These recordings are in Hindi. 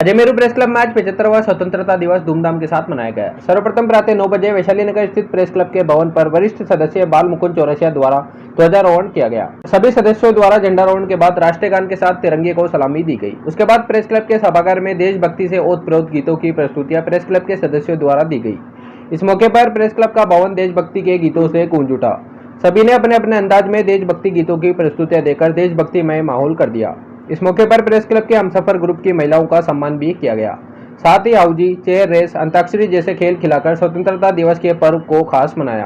अजमेरू प्रेस क्लब में आज 75वां स्वतंत्रता दिवस धूमधाम के साथ मनाया गया। सर्वप्रथम प्रातः 9 बजे वैशाली नगर स्थित प्रेस क्लब के भवन पर वरिष्ठ सदस्य बाल मुकुंद चौरसिया द्वारा ध्वजारोहण किया गया। सभी सदस्यों द्वारा झंडारोहण के बाद राष्ट्रीय गान के साथ तिरंगे को सलामी दी गई। उसके बाद प्रेस क्लब के सभागार में देशभक्ति से ओतप्रोत गीतों की प्रस्तुतियां प्रेस क्लब के सदस्यों द्वारा दी गई। इस मौके पर प्रेस क्लब का भवन देशभक्ति के गीतों से गूंज उठा। सभी ने अपने अपने अंदाज में देशभक्ति गीतों की प्रस्तुतियां देकर देशभक्तिमय माहौल कर दिया। इस मौके पर प्रेस क्लब के हमसफर ग्रुप की महिलाओं का सम्मान भी किया गया। साथ ही हाउजी, चेयर रेस, अंताक्षरी जैसे खेल खिलाकर स्वतंत्रता दिवस के पर्व को खास मनाया।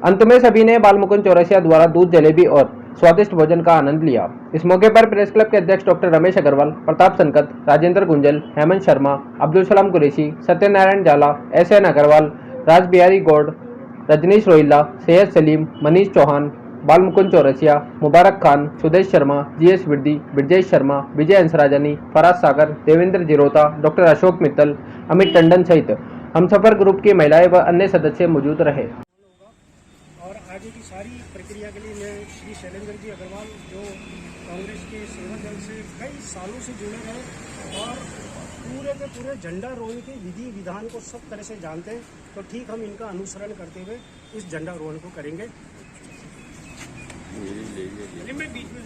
अंत में सभी ने बाल मुकुंद चौरसिया द्वारा दूध जलेबी और स्वादिष्ट भोजन का आनंद लिया। इस मौके पर प्रेस क्लब के अध्यक्ष डॉक्टर रमेश अग्रवाल, प्रताप संकत, राजेंद्र गुंजल, हेमंत शर्मा, अब्दुल सलाम कुरैशी, सत्यनारायण जाला, एस.एन. अग्रवाल, राज बिहारी गौड़, रजनीश रोहिल्ला, सैयद सलीम, मनीष चौहान, बाल मुकुंद चौरसिया, मुबारक खान, सुदेश शर्मा, जी.एस. विर्दी, ब्रजेश शर्मा, विजय अंसराजानी, फराज सागर, देवेंद्र जिरोता, डॉक्टर अशोक मित्तल, अमित टंडन सहित हमसफर ग्रुप की महिलाएं व अन्य सदस्य मौजूद रहे। और आगे की सारी प्रक्रिया के लिए मैं श्री शैलेंद्र जी अग्रवाल, जो कांग्रेस के सेवा दल से कई सालों से जुड़े रहे और पूरे के पूरे झंडारोहण के विधि विधान को सब तरह से जानते हैं, तो ठीक हम इनका अनुसरण करते हुए इस झंडारोहण को करेंगे। मैं बीच में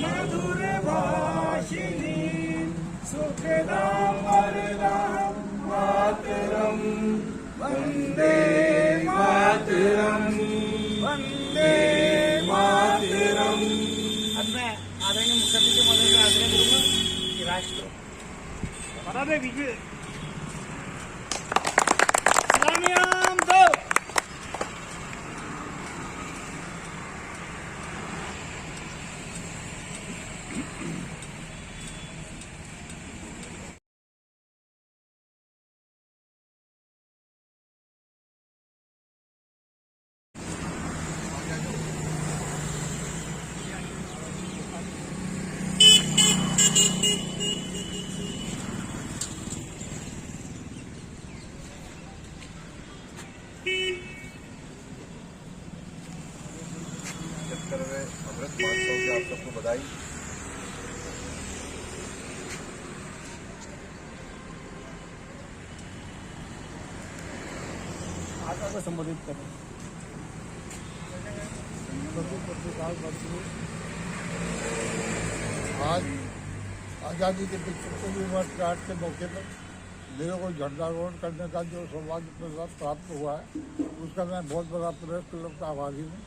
मधुर भाषिणी सुखदां वरदां मातरं वन्दे मातरं वन्दे मातरं। अब मैं आदरणीय मुख्यमंत्री के मदद से आग्रह करूंगा कि राष्ट्र बता दे बीच में सलामियां दो। अमृत महोत्सव की आप सबको बधाई। को संबोधित करें। आज आज़ादी के 75वें वर्षगांठ के मौके पर मेरे को झंडारोहण करने का जो सौभाग्य प्राप्त हुआ है, उसका मैं बहुत बड़ा प्रेस क्लब का आभारी हूँ।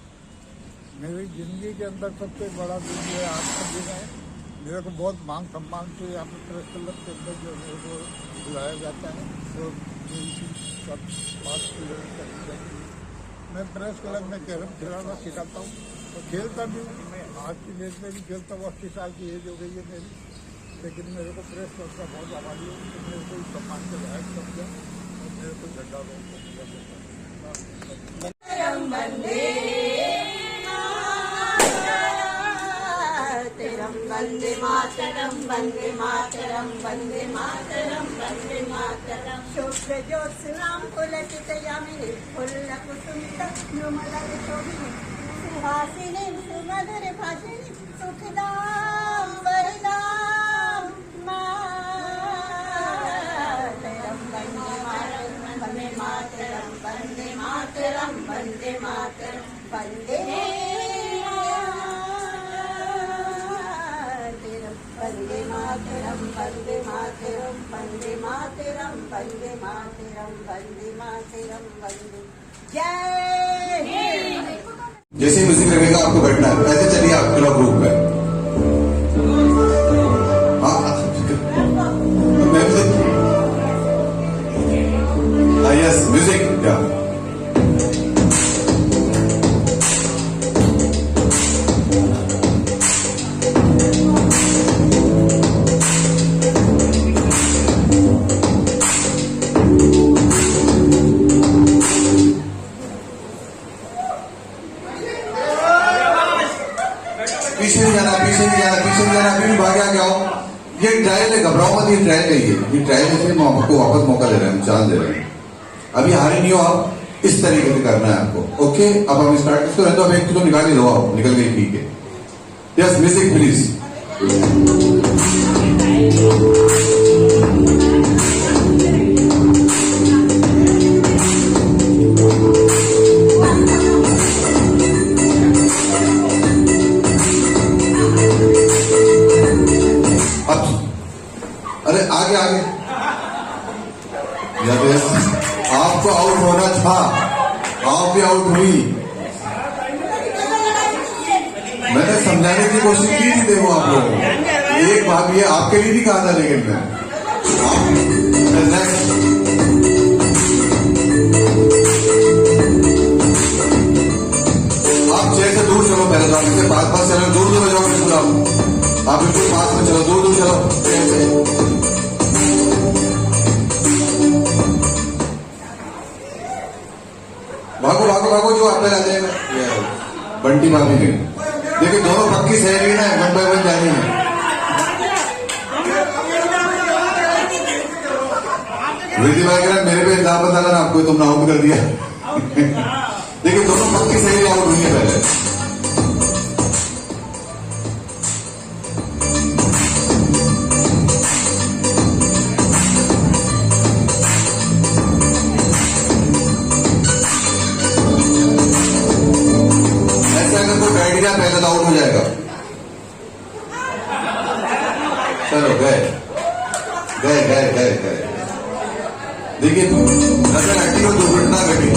मेरी ज़िंदगी के अंदर सबसे बड़ा दिन ये आज का दिन है। मेरे को बहुत मान सम्मान से यहाँ पर प्रेस क्लब के अंदर जो मेरे को बुलाया जाता है, तो मैं प्रेस क्लब में कैरम खिलाना सिखाता हूँ और खेलता भी हूँ। मैं आज की डेट में भी खेलता हूँ। 80 साल की एज हो गई है मेरी, लेकिन मेरे को प्रेस क्लब का बहुत आभारी हूँ कि मेरे को सम्मान के लायक समझा और मेरे को झंडारोहण को पूरा करता। वंदे मातरम वंदे मातरम वंदे मातरम वंदे मातरम। शुक्र ज्योत्स्नां पुलकितयामिनीं फुल्लकुसुमितं नृमलशोभिनीं सुहासिनीं सुमधुर भाषिणीं सुखदां वरदां मातरम। वंदे मातरम वंदे मातरम वंदे मातरम वंदे वंदे मातरम वंदे मातरम वंदे मातरम वंदे मातरम वंदे मातरम वंदे। जय हिंद। जैसे म्यूजिक लगेगा आपको बैठना है, ऐसे चलिए आप पूरा ग्रुप में। यस म्यूजिक या घबराओ मत, ये ट्रायल है, ये ट्रायल है, इसलिए आपको वापस मौका दे रहे हैं, चांस दे रहे हैं। अभी हारे नहीं हो आप, इस तरीके से करना है आपको। ओके, अब हम स्टार्ट इसको रहते, अब 1 किलो निकाल ही लो, आप निकल गई, ठीक है। Yes, music please. अरे आगे आगे, यस, आपको आउट होना था, आप भी आउट हुई। मैंने समझाने की कोशिश की थी, देखो आप लोग, एक बात ये आपके लिए भी कहा था, लेकिन मैं नेक्स्ट आप चेयर से दूर चलो, पहले तो आपसे पास चलो, दूर दूर जाओ, बिल्कुल आप बिल्कुल पास में चलो, दूर दूर चलो चेयर से। भागो भागो भागो, जो आप आ जाएगा। बंटी भाभी ने देखिए, दोनों पक्की सहेली ना, 1 by 1 जानी है। विधि भाई कह रहा मेरे पे इल्जाम बता ना, आपको तुमने आउट कर दिया। देखिए, दोनों पक्की सहेली आउट हुई है पहले। पहले तो आउट हो जाएगा। चलो गए गए गए गए गए। देखिए, नजर हटी और दुर्घटना घटी।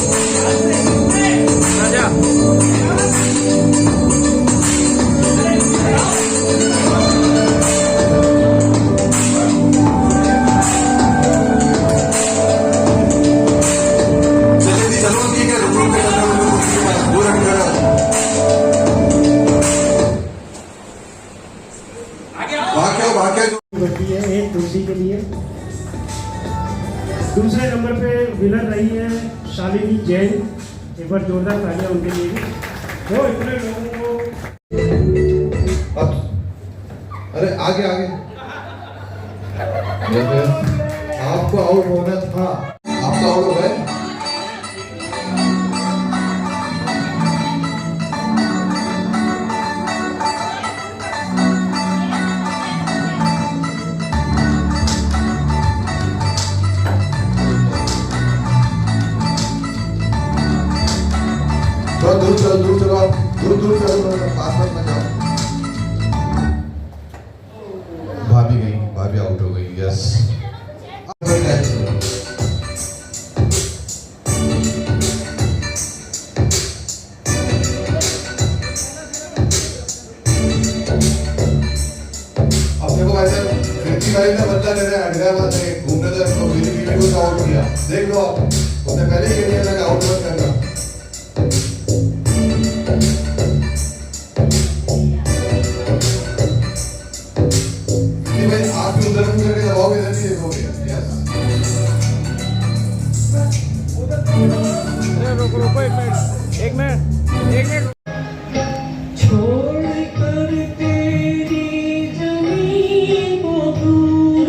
चलिए चलो, ठीक है, रुक के दूर हट। बढ़ती है एक तुलसी के लिए। दूसरे नंबर पे विनर रही है शालिनी जैन, एक बार जोरदार तालियां उनके लिए भी। वो इतने लोगों को, अरे आगे आगे, आपको आउट होना था, आपका आउट हो गए। दूर चलो, दूर चलो, आप दूर चलो, पास मत जाओ। भाभी गई, भाभी आउट हो गई। यस, अब देखो वैसे खिड़की वाले ने बदला ले रहे, हैदराबाद से घूमने तो बीवी को आउट किया। देख लो आप, उसने पहले ही कह दिया आउट मत करना। रोको एक मिनट छोड़ कर तेरी जमीन को दूर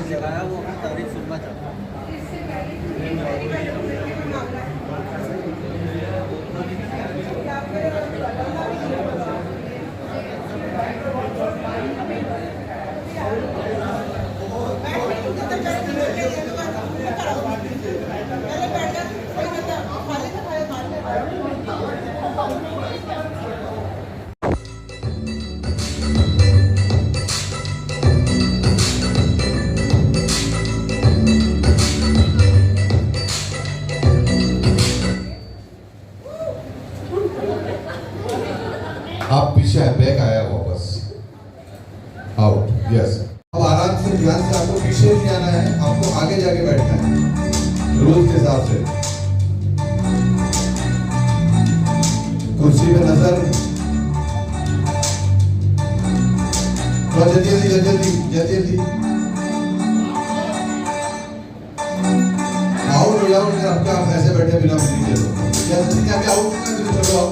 लगाया वो अपनी तारीफ सुनना चाहता हूँ। आप पीछे बैक आया वापस आउट। यस, अब आराम से ध्यान से, आपको पीछे नहीं आना है, आपको आगे जाके बैठना है। रूल्स के हिसाब से कुर्सी पे नजर, जल्दी आउट हो जाओ। आपका आप ऐसे बैठे बिना क्या आउट चलो आओ।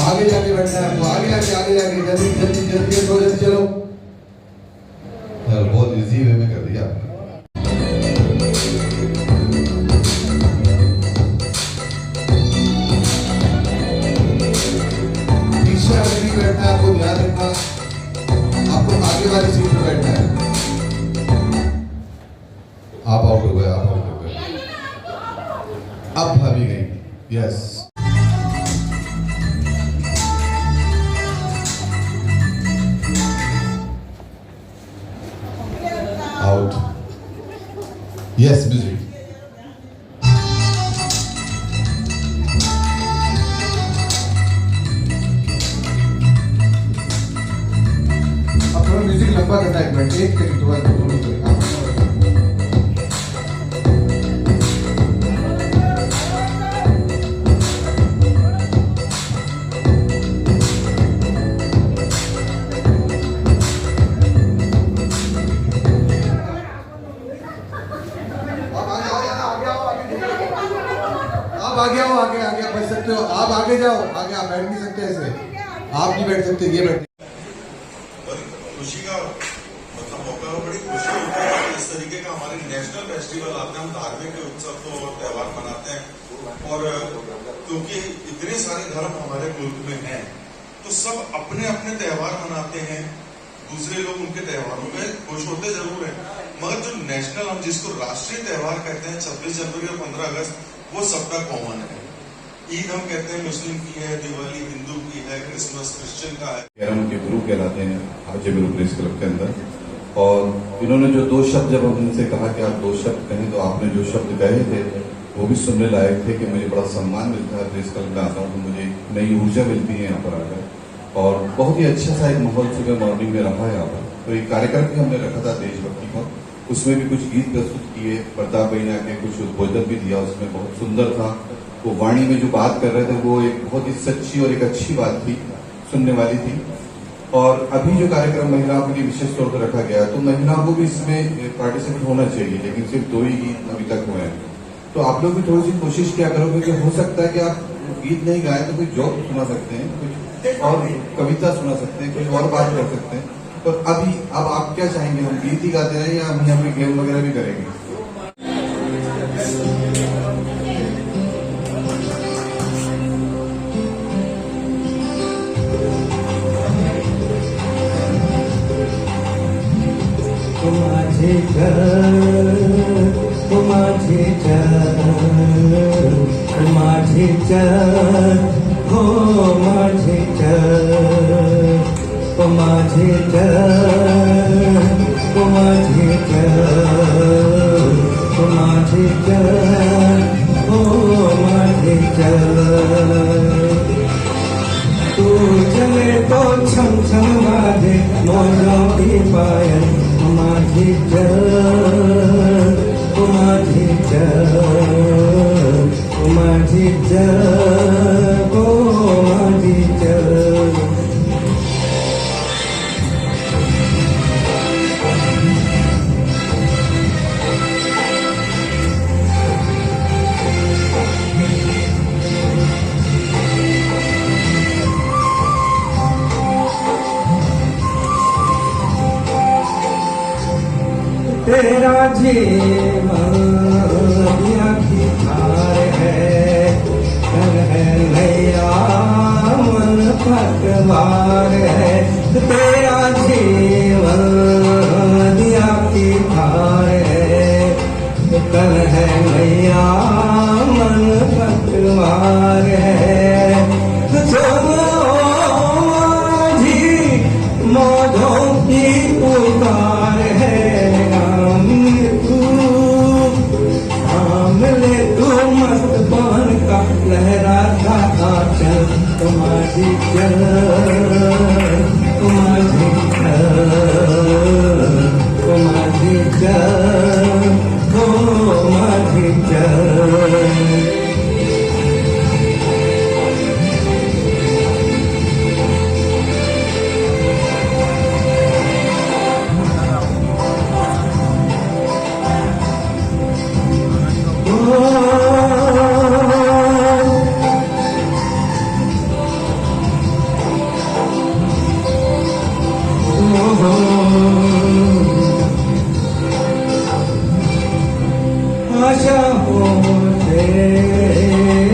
आगे जाके बैठना है आपको, आगे जाके जल्दी चलो। बहुत इजी वे में कर दिया। पीछे आगे नहीं बैठना है आपको, ध्यान रखना आपको आगे वाली सीट पर बैठना है। आप आउट हो गए, अब भाभी गई। Yes out. Yes, music. अब थोड़ा म्यूजिक लंबा करना है, एक मिनट, एक सेकंड के बाद दोनों करेंगे। आगे बैठ सकते हो, आप आगे जाओ, आगे आप बैठ नहीं सकते ऐसे, आप नहीं बैठ सकते, ये बैठ। खुशी का मतलब मौका है, बड़ी खुशी होती है इस तरीके का हमारे नेशनल फेस्टिवल आते हैं, हम धार्मिक उत्सव तो और त्योहार मनाते हैं। और क्योंकि इतने सारे धर्म हमारे मुल्क में हैं, तो सब अपने अपने त्योहार मनाते हैं, दूसरे लोग उनके त्योहारों में खुश होते जरूर हैं, मगर जो नेशनल हम जिसको राष्ट्रीय त्योहार कहते हैं 26 जनवरी और 15 अगस्त, वो सबका कॉमन है। ईद हम कहते हैं मुस्लिम की है, दिवाली हिंदू की है, क्रिसमस क्रिश्चियन का है। कैरम के ग्रुप कहलाते हैं हाजी गुरु प्रेस क्लब के अंदर, और इन्होंने जो 2 शब्द जब हम इनसे कहा कि आप 2 शब्द कहें, तो आपने जो शब्द कहे थे वो भी सुनने लायक थे कि मुझे बड़ा सम्मान मिलता है प्रेस क्लब में आता हूँ, तो मुझे नई ऊर्जा मिलती है यहाँ पर आकर, और बहुत ही अच्छा सा एक माहौल सुबह मॉर्निंग में रहा है यहाँ पर। तो एक कार्यक्रम भी हमने रखा था देशभक्ति का, उसमें भी कुछ गीत प्रस्तुत किए, प्रताप भाई ने आके कुछ उद्बोधन भी दिया, उसमें बहुत सुंदर था। वो वाणी में जो बात कर रहे थे वो एक बहुत ही सच्ची और एक अच्छी बात थी, सुनने वाली थी। और अभी जो कार्यक्रम महिलाओं के लिए विशेष तौर पर रखा गया है, तो महिलाओं को भी इसमें पार्टिसिपेट होना चाहिए, लेकिन सिर्फ 2 ही गीत अभी तक हुए हैं। तो आप लोग भी थोड़ी सी कोशिश क्या करो, क्योंकि हो सकता है कि आप गीत नहीं गाए तो कोई जोक सुना सकते हैं, कुछ और कविता सुना सकते हैं, कोई और बात कर सकते हैं। तो अभी अब आप क्या चाहेंगे, हम गीत ही गाते रहें या हम यहाँ पे गेम वगैरह भी करेंगे? तू चले तो छम छम बाजे मोजों की पायल, माझी चल, माझी चल, माझी चल, ओ माझी चल। तेरा जीवन दुनिया की हार है, कर है नैया मन पतवार है। तेरा जीवन दुनिया की हार है, कर है नैया मन पतवार है। मौजों की पुकार है, मस्त पान का लहराता आंचल, तुम्हारी चल, तुम्हारी चल। दे,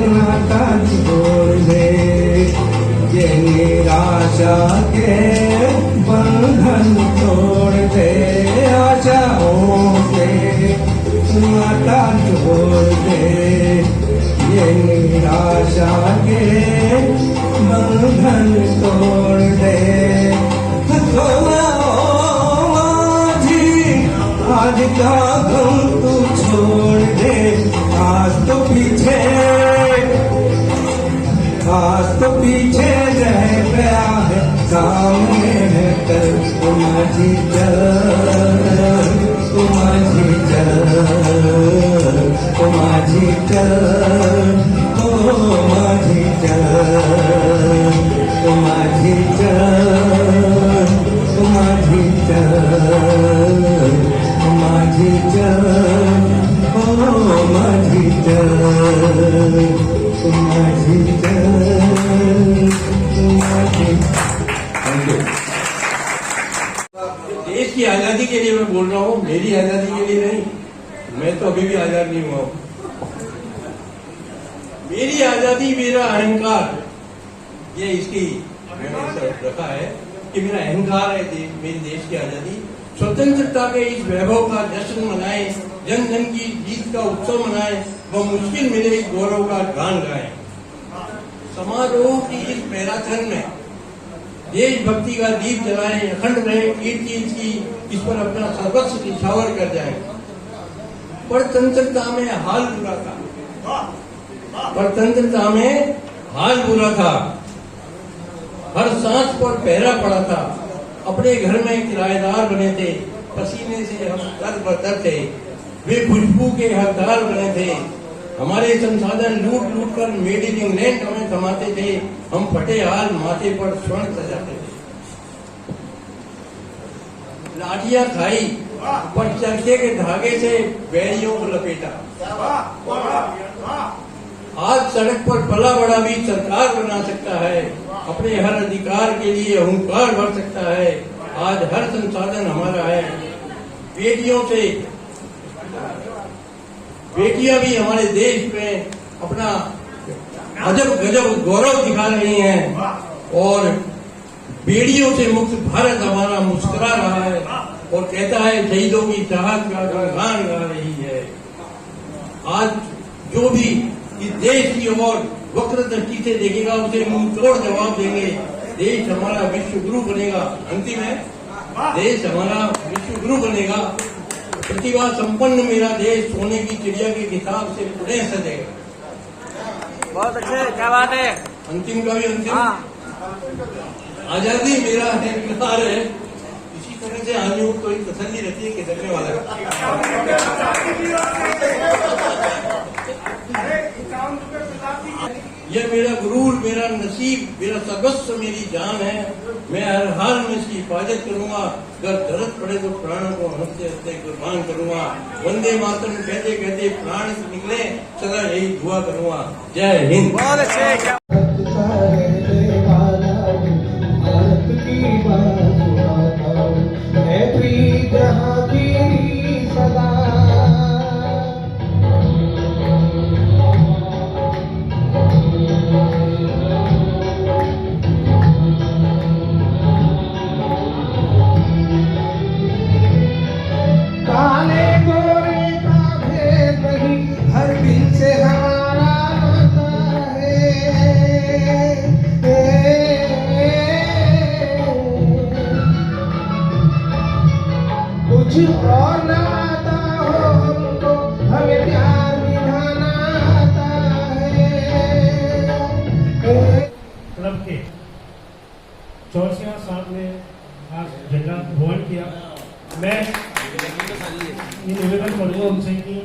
नाता छोड़ दे, ये निराशा के बंधन तोड़ दे, आशाओं से नाता छोड़ दे, ये निराशा के बंधन तोड़ दे। आज का गम तू छोड़ दे, आज तो पीछे रह गया है, सामने है कल, तुम्हारी चल, तुम्हारी चल, तुम्हारी चल, ओ माझी चल, तुम्हारी चल, तुम्हारी चल, माझी चल, ओ माझी चल, माझी चल, माझी। देश की आजादी के लिए मैं बोल रहा हूँ, मेरी आजादी के लिए नहीं। मैं तो अभी भी आजाद नहीं हुआ हूँ। मेरी आजादी, मेरा अहंकार, ये इसकी मैंने रखा है कि मेरा अहंकार है मेरी देश की आजादी। स्वतंत्रता के इस वैभव का जश्न मनाएं, जन जन की जीत का उत्सव मनाएं, व मुश्किल मिले इस गौरव का गान गाएं। समारोह की इस मैराथन में देशभक्ति का दीप जलाएं, अखंड रहे कीर्ति इसकी, इस पर अपना सर्वस्व निछावर कर जाएं। परतंत्रता में हाल बुरा था, परतंत्रता में हाल बुरा था, हर सांस पर पहरा पड़ा था, अपने घर में किराएदार बने थे, पसीने से हम दर बदर थे, वे खुशबू के हकदार बने थे, हमारे संसाधन लूट लूट कर मेड इन इंग्लैंड हमें थमाते थे, हम फटे हाल माथे पर स्वर्ण सजाते थे। लाठियां खाई पर चरखे के धागे से बैरियों को लपेटा, आज सड़क पर पला बड़ा भी सरकार बना सकता है, अपने हर अधिकार के लिए हुंकार भर सकता है, आज हर संसाधन हमारा है। बेटियां भी हमारे देश में अपना अजब गजब गौरव दिखा रही हैं और बेड़ियों से मुक्त भारत हमारा मुस्कुरा रहा है और कहता है शहीदों की चाहत का गुणगान गा रही है। आज जो भी इस देश की ओर वक्र दृष्टि से देखेगा उसे मुंह तोड़ जवाब देंगे। देश हमारा विश्व गुरु बनेगा, अंतिम है, देश हमारा विश्व गुरु बनेगा। प्रतिभा संपन्न मेरा देश सोने की चिड़िया के किताब से पुणे सजेगा। बहुत अच्छे, क्या बात है। अंतिम का भी अंतिम, आजादी मेरा अहंकार है। इसी तरह से आने को कोई तसल्ली रहती है कि करने वाला है। यह मेरा गुरूर, मेरा नसीब, मेरा सर्वस्व, मेरी जान है। मैं हर हाल में इसकी हिफाजत करूंगा, अगर जरूरत पड़े तो प्राणों को हंसते हंसते कुर्बान करूंगा। वंदे मातरम कहते कहते प्राण निकले, सदा यही दुआ करूंगा। जय हिंद। बहुत अच्छे। भारत की बात जहाँ की सदा काले गोरे का भेद नहीं, हर दिल से हमारा नाता है। कुछ और ना आता हो हमको, हमें प्यार निभाना आता है। क्लब के 84वां साल में आज झंडा रोहण किया। मैं ये निवेदन करूँगा उनसे कि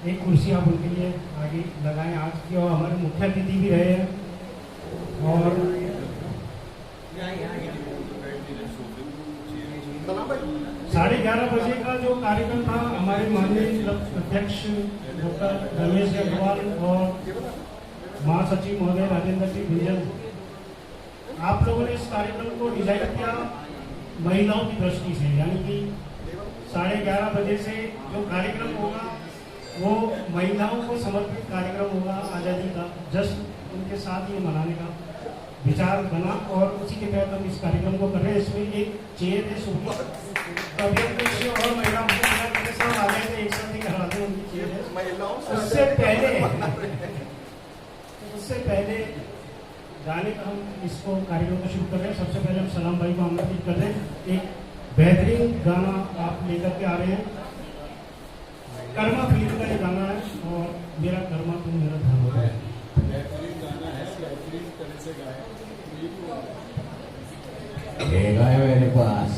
एक कुर्सी आप उनके लिए आगे लगाएं आज की, और हमारे मुख्य अतिथि भी रहे हैं। और 11:30 बजे का जो कार्यक्रम था, हमारे माननीय क्लब अध्यक्ष डॉक्टर रमेश अग्रवाल और महासचिव महोदय राजेंद्र जी भिंजल, आप लोगों ने इस कार्यक्रम को डिजाइन किया महिलाओं की दृष्टि से, यानी कि 11:30 बजे से जो कार्यक्रम होगा वो महिलाओं को समर्पित कार्यक्रम होगा आज़ादी का जश्न, उनके साथ ये मनाने का विचार बना और उसी के तहत हम इस कार्यक्रम को कर रहे हैं। इसमें एक चेयर है सुबह अभियंता और महिलाओं के साथ आ गए थे, एक साथ ही कराते हैं उनकी चेयर है। उससे पहले गाने का हम इसको कार्यक्रम को शुरू कर रहे हैं। सबसे पहले हम सलाम भाई को आमंत्रित कर रहे हैं। एक बेहतरीन गाना आप लेकर के आ रहे हैं, कर्मा फिल्म का ये गाना है और मेरा कर्मा तुम मेरा धर्म है। बेहतरीन गाना है, बेहतरीन तरह से गाए मेरे पास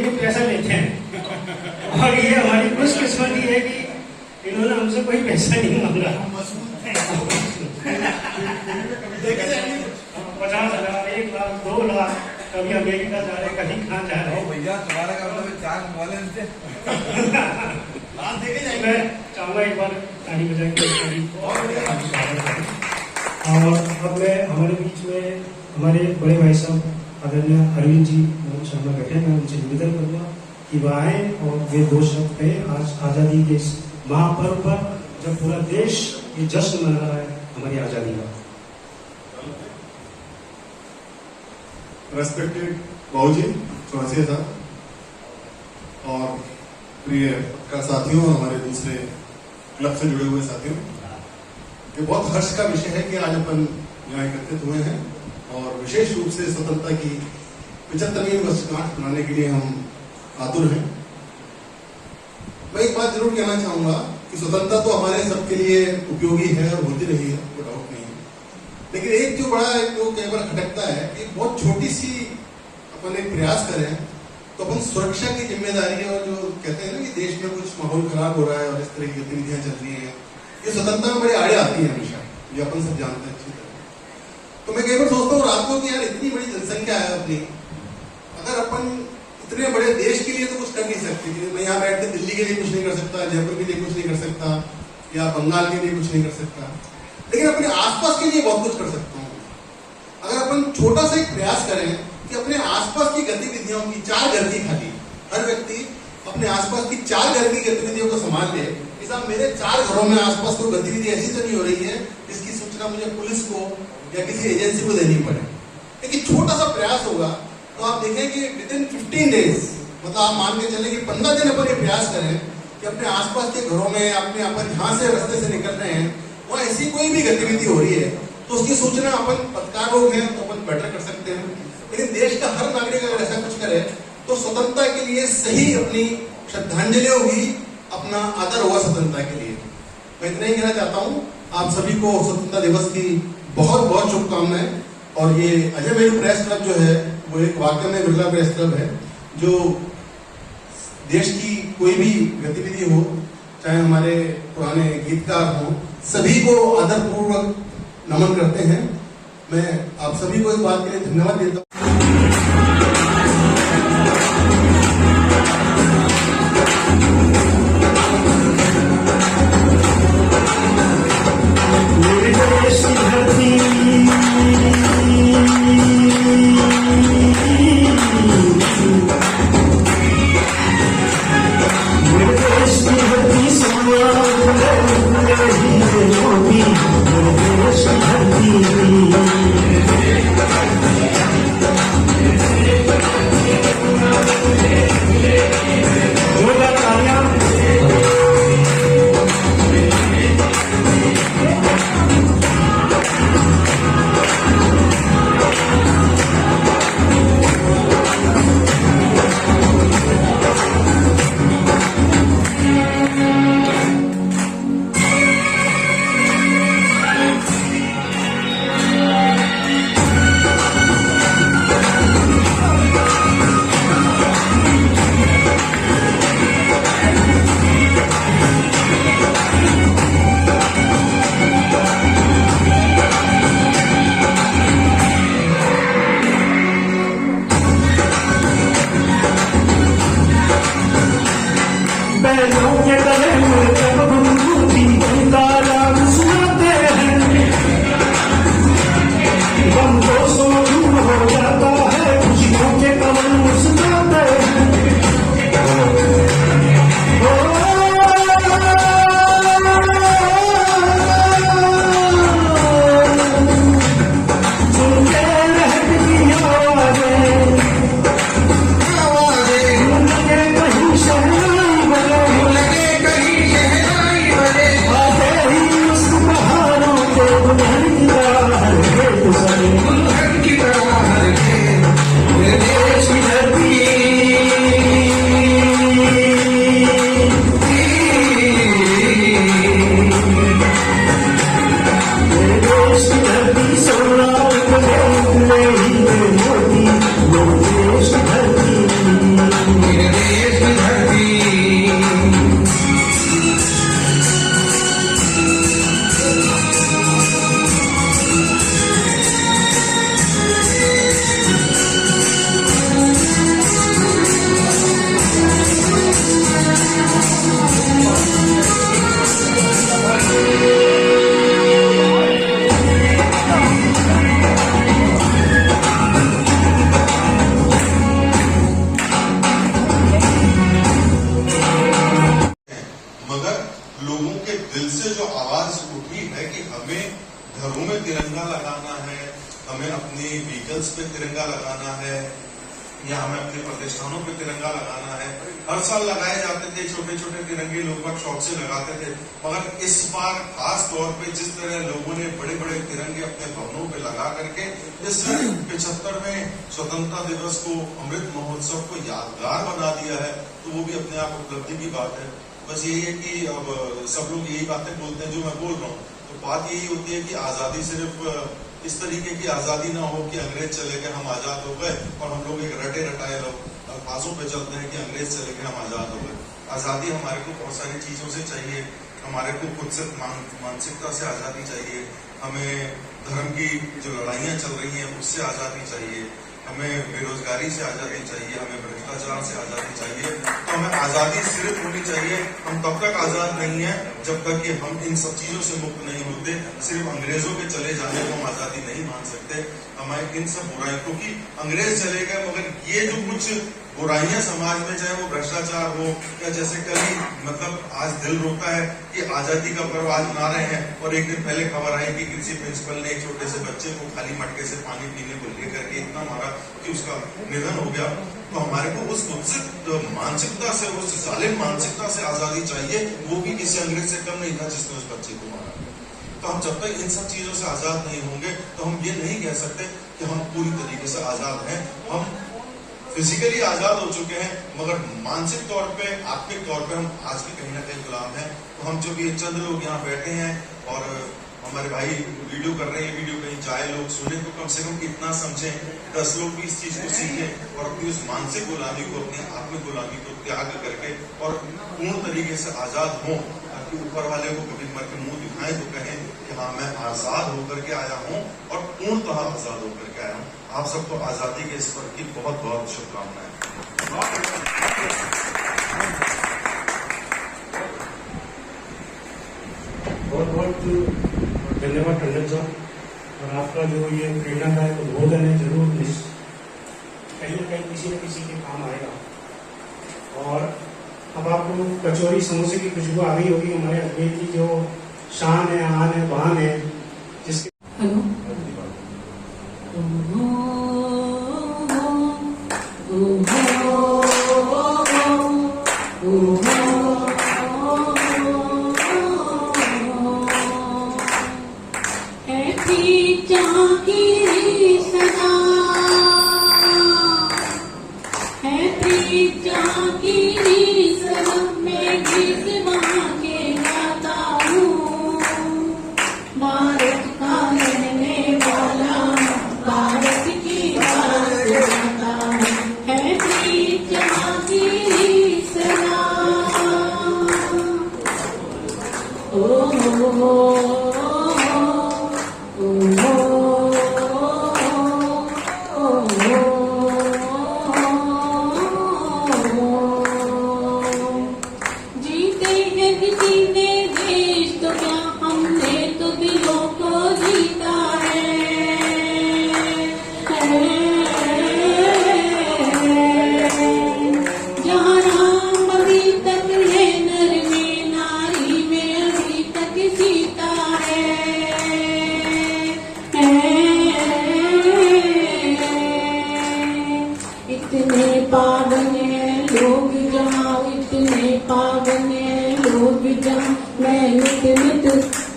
को पैसा लेते हैं और ये हमारी खुशकिस्मती है कि इन्होंने हमसे कोई पैसा नहीं मांगा। 50,000, 1 लाख, 2 लाख, कभी अमेरिका जा रहे, कभी कहाँ जा रहे। भैया तुम्हारा काम है चार वाले मैं चाहूँगा एक बार ताली बजा के और अब मैं हमारे बीच में हमारे बड़े भाई साहब आदरणीय अरविंद जी शर्मा बैठे, मैं उनसे निवेदन करूँगा कि वह आए और वे 2 शब्द कहें आज आज़ादी के इस महापर्व पर, जब पूरा देश ये जश्न मना रहा है हमारी आज़ादी का। रेस्पेक्टेड बाबूजी चौरसिया साहब और प्रिय पत्रकार साथियों और हमारे दूसरे क्लब से जुड़े हुए साथियों, ये बहुत हर्ष का विषय है कि आज अपन यहाँ एकत्रित हुए हैं और विशेष रूप से स्वतंत्रता की 75वीं वर्षगांठ मनाने के लिए हम आतुर हैं। मैं एक बात जरूर कहना चाहूंगा कि स्वतंत्रता तो हमारे सबके लिए उपयोगी है और होती रही है, कोई डाउट नहीं है, लेकिन एक जो बड़ा जो कई बार खटकता है कि बहुत छोटी सी अपन एक प्रयास करें तो अपन सुरक्षा की जिम्मेदारी है, और जो कहते हैं ना कि देश में कुछ माहौल खराब हो रहा है और इस तरह की गतिविधियां चल रही हैं, ये स्वतंत्रता में बड़ी आड़े आती है हमेशा, ये अपन सब जानते हैं अच्छी तरह। तो मैं कई बार सोचता हूँ रात को कि यार इतनी बड़ी जनसंख्या है अपनी, अगर अपन इतने बड़े देश के लिए तो कुछ कर नहीं सकते, मैं यहाँ बैठ के दिल्ली के लिए कुछ नहीं कर सकता, जयपुर के लिए कुछ नहीं कर सकता, या बंगाल के लिए कुछ नहीं कर सकता, लेकिन अपने आसपास के लिए बहुत कुछ कर सकता हूँ। अगर अपन छोटा सा एक प्रयास करें कि अपने आसपास की गतिविधियों की 4 घर की खाली, हर व्यक्ति अपने आसपास की 4 घर की गतिविधियों को संभाल ले कि साहब मेरे 4 घरों में आसपास कोई गतिविधि ऐसी तो नहीं हो रही है जिसकी सूचना मुझे पुलिस को या किसी एजेंसी को देनी पड़े। लेकिन छोटा सा प्रयास होगा तो आप देखें कि विदिन 15 डेज, मतलब आप मान के चले कि 15 दिन अपन ये प्रयास करें कि अपने आसपास के घरों में अपने अपन जहाँ से रास्ते से निकल रहे हैं वहाँ ऐसी कोई भी गतिविधि हो रही है तो उसकी सूचना अपन पत्रकार लोग हैं तो अपन बेटर कर सकते हैं। लेकिन देश का हर नागरिक अगर ऐसा कुछ करे तो स्वतंत्रता के लिए सही अपनी श्रद्धांजलि होगी, अपना आदर होगा स्वतंत्रता के लिए। मैं इतना ही कहना चाहता हूँ, आप सभी को स्वतंत्रता दिवस की बहुत बहुत शुभकामनाएं। और ये अजय मेरू प्रेस क्लब जो है वो एक वाकई में बिरला प्रेस क्लब है, जो देश की कोई भी गतिविधि हो, चाहे हमारे पुराने गीतकार हों, सभी को आदरपूर्वक नमन करते हैं। मैं आप सभी को इस बात के लिए धन्यवाद देता हूँ। घरों में तिरंगा लगाना है, हमें अपने व्हीकल्स पे तिरंगा लगाना है, या हमें अपने प्रतिष्ठानों पे तिरंगा लगाना है। हर साल लगाए जाते थे छोटे छोटे तिरंगे, लोग बहुत शौक से लगाते थे, मगर इस बार खास तौर पे जिस तरह लोगों ने बड़े बड़े तिरंगे अपने भवनों पे लगा करके इस 75वें स्वतंत्रता दिवस को, अमृत महोत्सव को यादगार बना दिया है, तो वो भी अपने आप उपलब्धि की बात है। बस यही है कि अब सब लोग यही बातें बोलते हैं जो मैं बोल रहा हूँ, तो बात यही होती है कि आजादी सिर्फ इस तरीके की आजादी ना हो कि अंग्रेज चले गए हम आजाद हो गए, और हम लोग एक रटे रटाए लोग अल्फाजों पे चलते हैं कि अंग्रेज चले गए हम आजाद हो गए। आजादी हमारे को बहुत सारी चीजों से चाहिए, हमारे को खुद से मानसिकता से आजादी चाहिए, हमें धर्म की जो लड़ाइयाँ चल रही हैं उससे आजादी चाहिए, हमें बेरोजगारी से आजादी चाहिए, हमें भ्रष्टाचार से आजादी चाहिए। तो हमें आजादी सिर्फ होनी चाहिए। हम तब तक आजाद नहीं है जब तक कि हम इन सब चीजों से मुक्त नहीं होते। सिर्फ अंग्रेजों के चले जाने को हम आजादी नहीं मान सकते। हमें इन सब बुराइयों, क्योंकि अंग्रेज चले गए मगर ये जो कुछ बुराइयां समाज में, चाहे वो भ्रष्टाचार हो या जैसे कभी मतलब आज दिल रोता है कि आजादी का पर्व आज मना रहे हैं, और एक दिन पहले खबर आई कि किसी प्रिंसिपल ने एक छोटे से बच्चे को खाली मटके से पानी पीने को लेकर के इतना मारा कि उसका निधन हो गया। तो हमारे को उस कुत्सित मानसिकता से, उस जालिम मानसिकता से आजादी चाहिए, वो भी किसी अंग्रेज से कम नहीं था जिसने उस बच्चे को मारा। तो हम जब तक इन सब चीजों से आजाद नहीं होंगे तो हम ये नहीं कह सकते कि हम पूरी तरीके से आजाद हैं। हम फिजिकली आजाद हो चुके हैं मगर मानसिक तौर पे, आत्मिक तौर पे हम आज भी कहीं ना कहीं गुलाम हैं। तो हम जब ये चंद लोग यहाँ बैठे हैं और हमारे भाई वीडियो कर रहे हैं, वीडियो कहीं जाए लोग सुने, तो कम से कम इतना समझें, 10 लोग भी इस चीज को सीखें और अपनी उस मानसिक गुलामी को, अपनी आत्मिक गुलामी को त्याग करके और पूर्ण तरीके से आजाद हों, ताकि ऊपर वाले को कभी मर के मुंह दिखाएं तो कहें कि हाँ मैं आजाद होकर के आया हूँ और पूर्णतः आजाद होकर के आया हूँ। आप सबको आजादी के इस पर की बहुत बहुत शुभकामनाएं। बहुत बहुत धन्यवाद टंडन साहब, और आपका जो ये प्रेरणादायक उद्बोधन है जरूर कहीं न कहीं किसी न किसी के काम आएगा। और अब आपको कचौरी समोसे की खुशबू आ गई होगी। हमारे अजमेर की जो शान है, आन है, बहान है, जिसके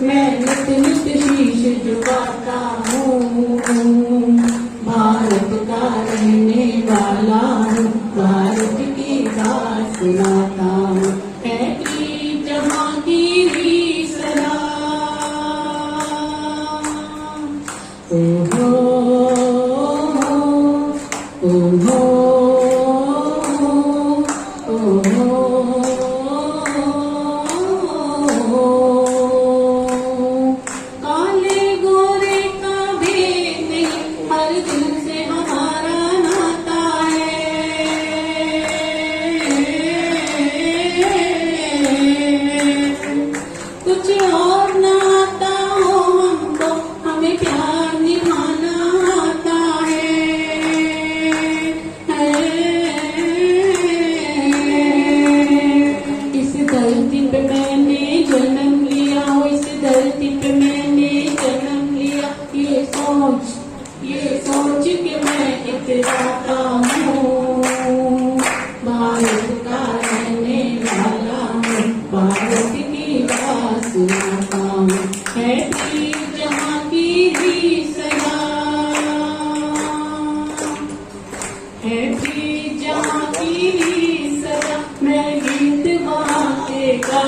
मैं नित नित शीश झुकाता हूँ, भारत का रहने वाला हूँ, भारत की बात सुनाता हूँ, है कि जहाँ की सदा। ओहो ओहो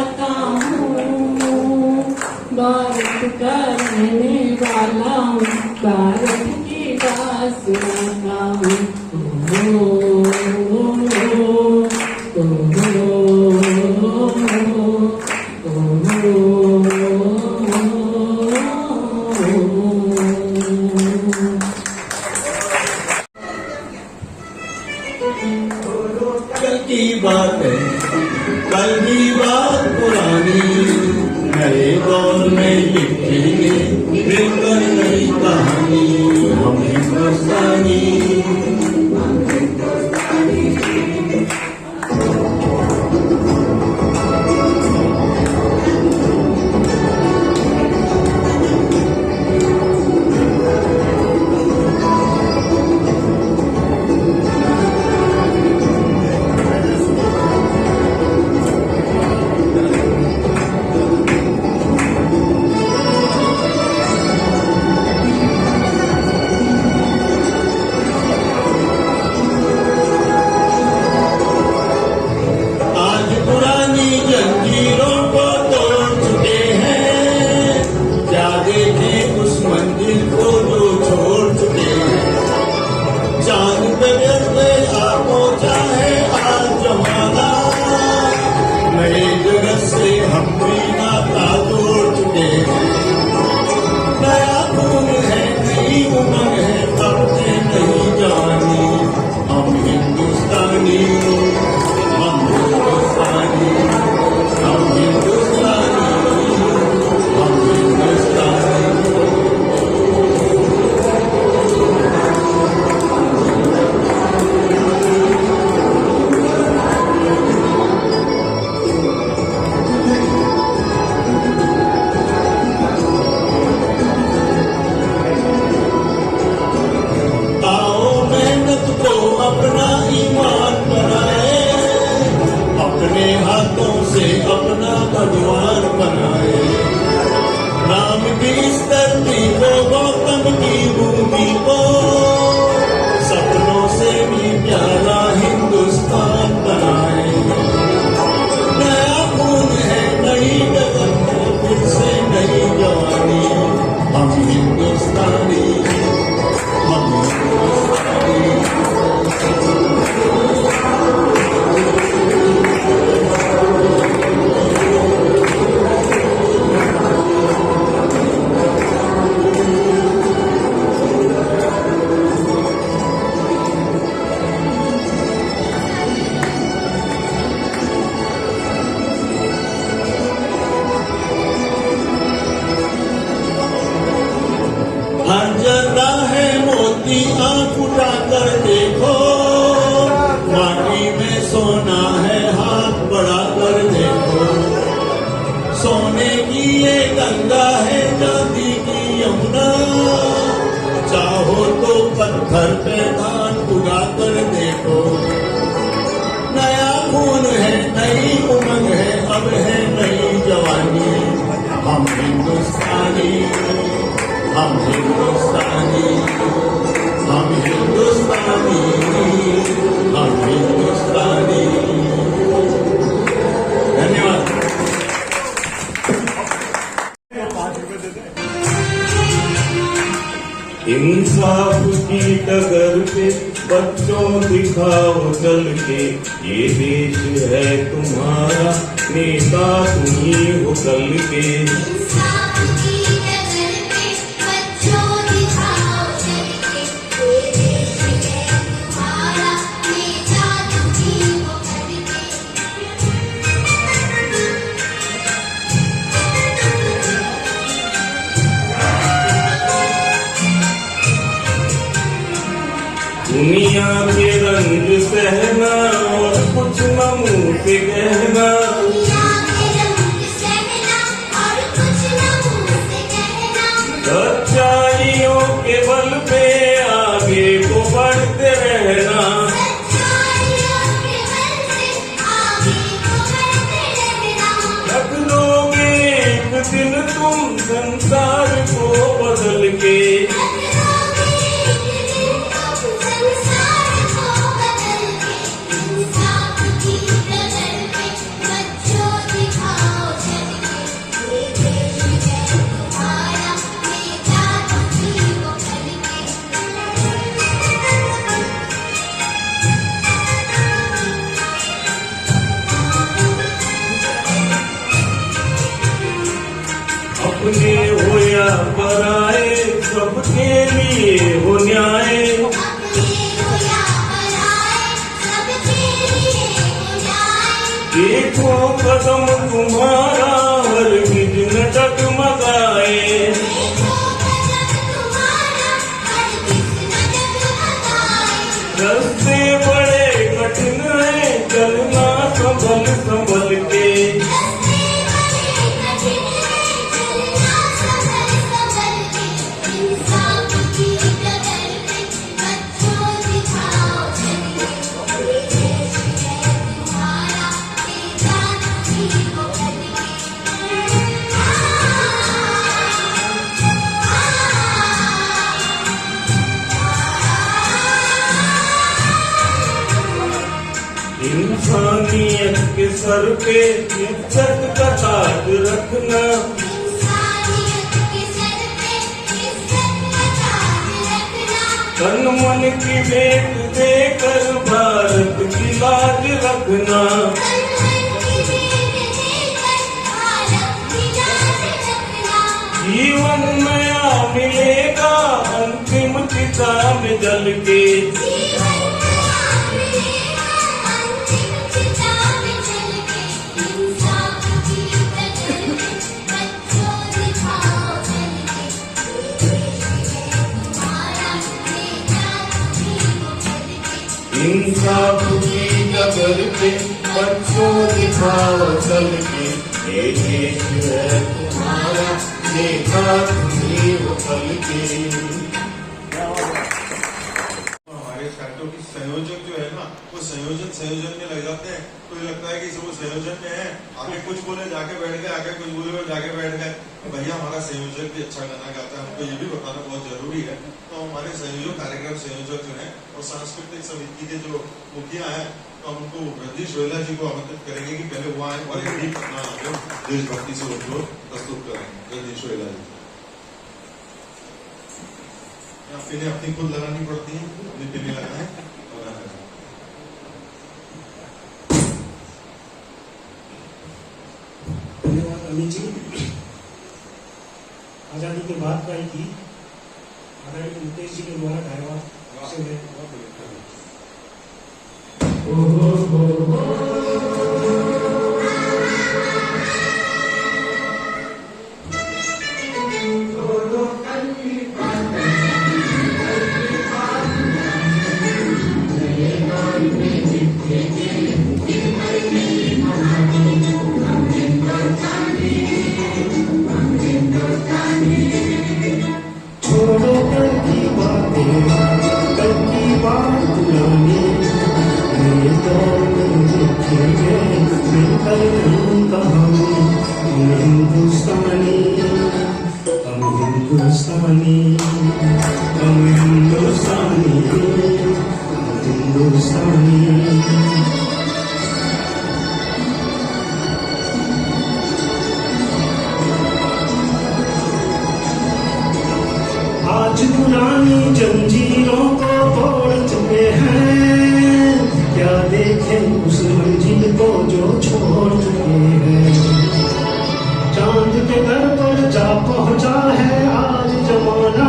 गाता हूँ, भारत का रहने वाला हूँ, भारत की बात सुनाता हूँ। कल की बात है, कल की बात पुरानी, नए दौर में लिखेंगे बिल्कुल नई कहानी। हम हिंदुस्तानी पत्थर पे धान उगा कर देखो। नया खून है, नई उमंग है, अब है नई जवानी। हम हिंदुस्तानी, हम हिंदुस्तानी, हम हिंदुस्तानी, हम हिंदुस्तानी। धन्यवाद। इंसाफ की डगर पे बच्चों दिखाओ चल के, ये देश है तुम्हारा, नेता तुम्ही हो कल के। इंसाफ की डगर पे बच्चों दिखाओ चल के, ये देश है तुम्हारा, नेता तुम्ही हो कल के। दुनिया के रंग सहना और कुछ न मुंह पे कहना, दुनिया के रंग सहना और कुछ न मुंह पे कहना। सच्चाइयों के बल पे आगे को बढ़ते रहना, सच्चाइयों के बल से आगे को बढ़ते रहना। रख लोगे एक दिन तुम संसार को बदल के, इंसाफ की डगर पे बच्चों दिखाओ अपने हो या पराए, सबके लिए हो न्याय। देखो कदम तुम्हारा हरगिज न डगमगाए। रास्ते बड़े कठिन है, चलना संभल संभल के। इंसानियत के सर पे इज्जत का ताज रखना। तन मन की भेंट देकर भारत की लाज रखना। जीवन नया मिलेगा अंतिम चिता में जल के। इंसाफ की कब्र पे बच्चों दिखाओ चल के। ये देश है तुम्हारा, देखा तुम्हें वो पल के। हमारे फैक्टरों की संयोजक जो है ना, वो संयोजन में लग जाते हैं। तो ये लगता है कि वो संयोजन में है, आगे कुछ बोले जाके बैठ गए, आगे कुछ बोले जाके बैठ गए। भैया हमारा संयोजक भी अच्छा गाना गाता है, हमको ये भी बताना बहुत जरूरी है। तो हमारे संयोजक, कार्यक्रम संयोजक जो है और सांस्कृतिक समिति के जो मुखिया हैं, तो हम उनको रजनीश रोहिला जी को आमंत्रित करेंगे कि पहले वो आए और एक गीत अपना देशभक्ति से उनको प्रस्तुत करेंगे। रजनीश रोहिला जी पिने अपनी खुद लगानी पड़ती है, अपनी पिने लगाए। धन्यवाद अमित जी। आजादी के बाद का ही आदरणीय मुकेश जी के द्वारा गाया छोड़ो कल की बातें, कल की बात पुरानी, नए दौर में लिखेंगे मिलकर नई कहानी। हम हिंदुस्तानी, हम हिंदुस्तानी, हम हिंदुस्तानी, हम हिंदुस्तानी। आज पुरानी जंजीरों को तोड़ चुके हैं, क्या देखें उस मंजिल को जो छोड़ चुके हैं। चांद के घर पर जा पहुंचा है आज जमाना,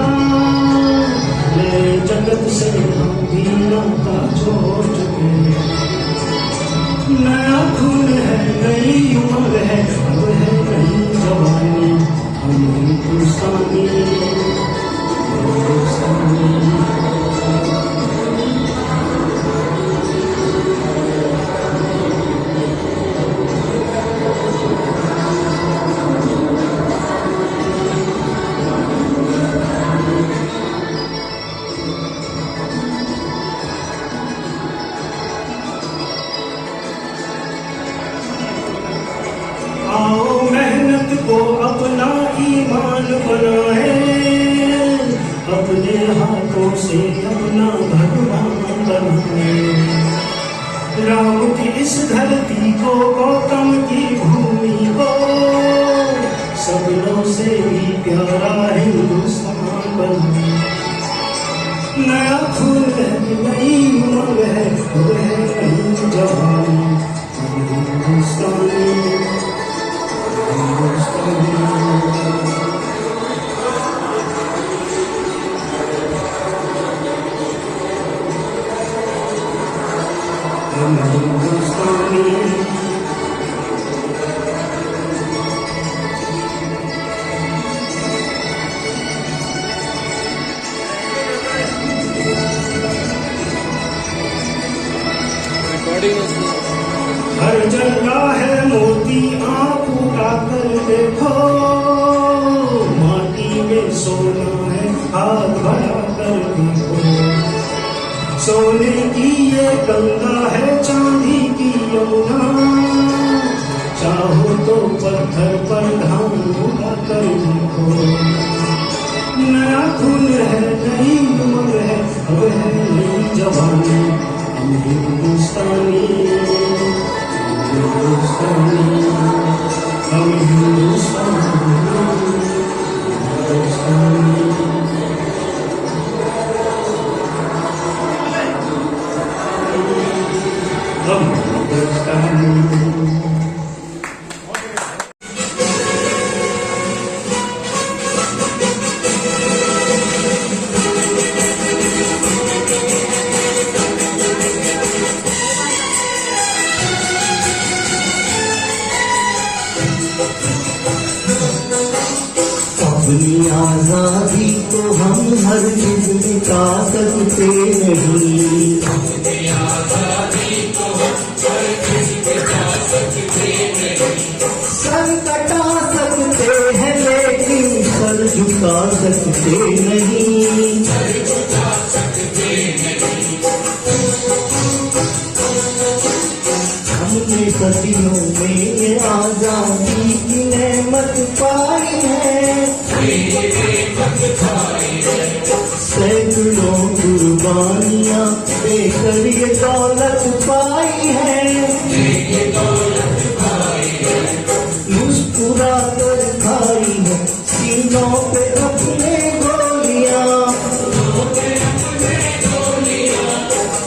नए जगत से हम भी नाता छोड़ चुके हैं। नया खून है, नई उम्र है, अब है नई जवानी। हम हिंदुस्तानी, आओ मेहनत को अपना ईमान बनाए, अपने हाथों से अपना भगवान बनाए। राम की इस धरती को, गौतम की भूमि को, सबलों से भी प्यारा हिंदुस्तान बनाए। नया खून है, नई उम्र है, वह नई जवानी। हिंदुस्तानी, हिंदुस्तानी। हर जगह है मोती, आप उठा कर देखो, माटी में सोना है, हाथ बढ़ा कर देखो। सोने की ये गंगा है, चांदी की यमुना, चाहो तो पत्थर पर धान उड़ा कर देखो। नया खून है, नई उम्र है, अब है नई जवानी, हम हिंदुस्तानी, हिंदुस्तानी, हम हिंदुस्तानी, हिंदुस्तानी। हम हिंदुस्तानी। अपनी आजादी तो हम हर चीज मिटा सकते नहीं, सर कटा सकते हैं लेकिन सर झुका सकते नहीं। हमने सदियों में ये आजादी की नेमत पाई है, सैकड़ों कुर्बानियां देकर ये दौलत पाई है। मुस्कुरा कर खाई है सीनों पे अपने गोलियां,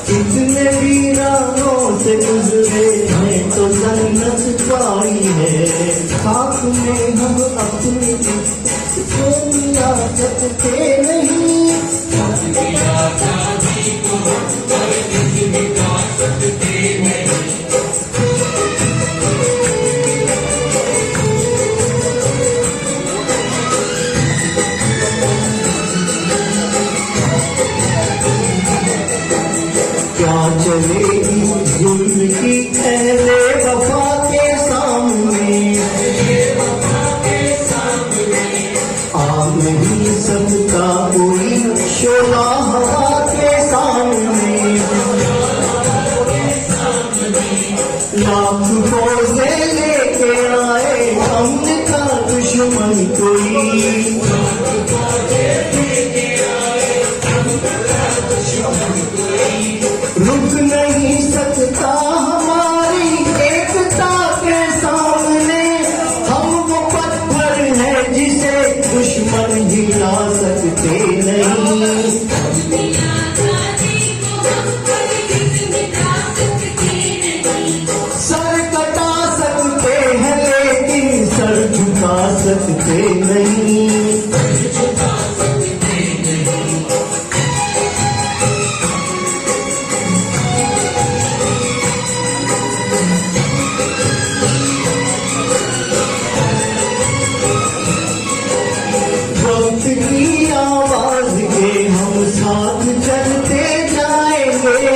कितने वीरानों से गुजरे हैं तो जन्नत पाई है। खाक में हम अपनी को मिला सकते नहीं, क्या चलेगी जुल्म की अहले वफा के सामने, आ नहीं सकता कोई शोला हवा के सामने। लाख फौजे लेके आए हमने का दुश्मन कोई, रुक नहीं सकता हमारी एकता के सामने। हम वो पत्थर है जिसे दुश्मन हिला सकते नहीं, सर कटा सकते हैं लेकिन सर झुका सकते नहीं। वक्त की आवाज के हम साथ चलते जाएंगे,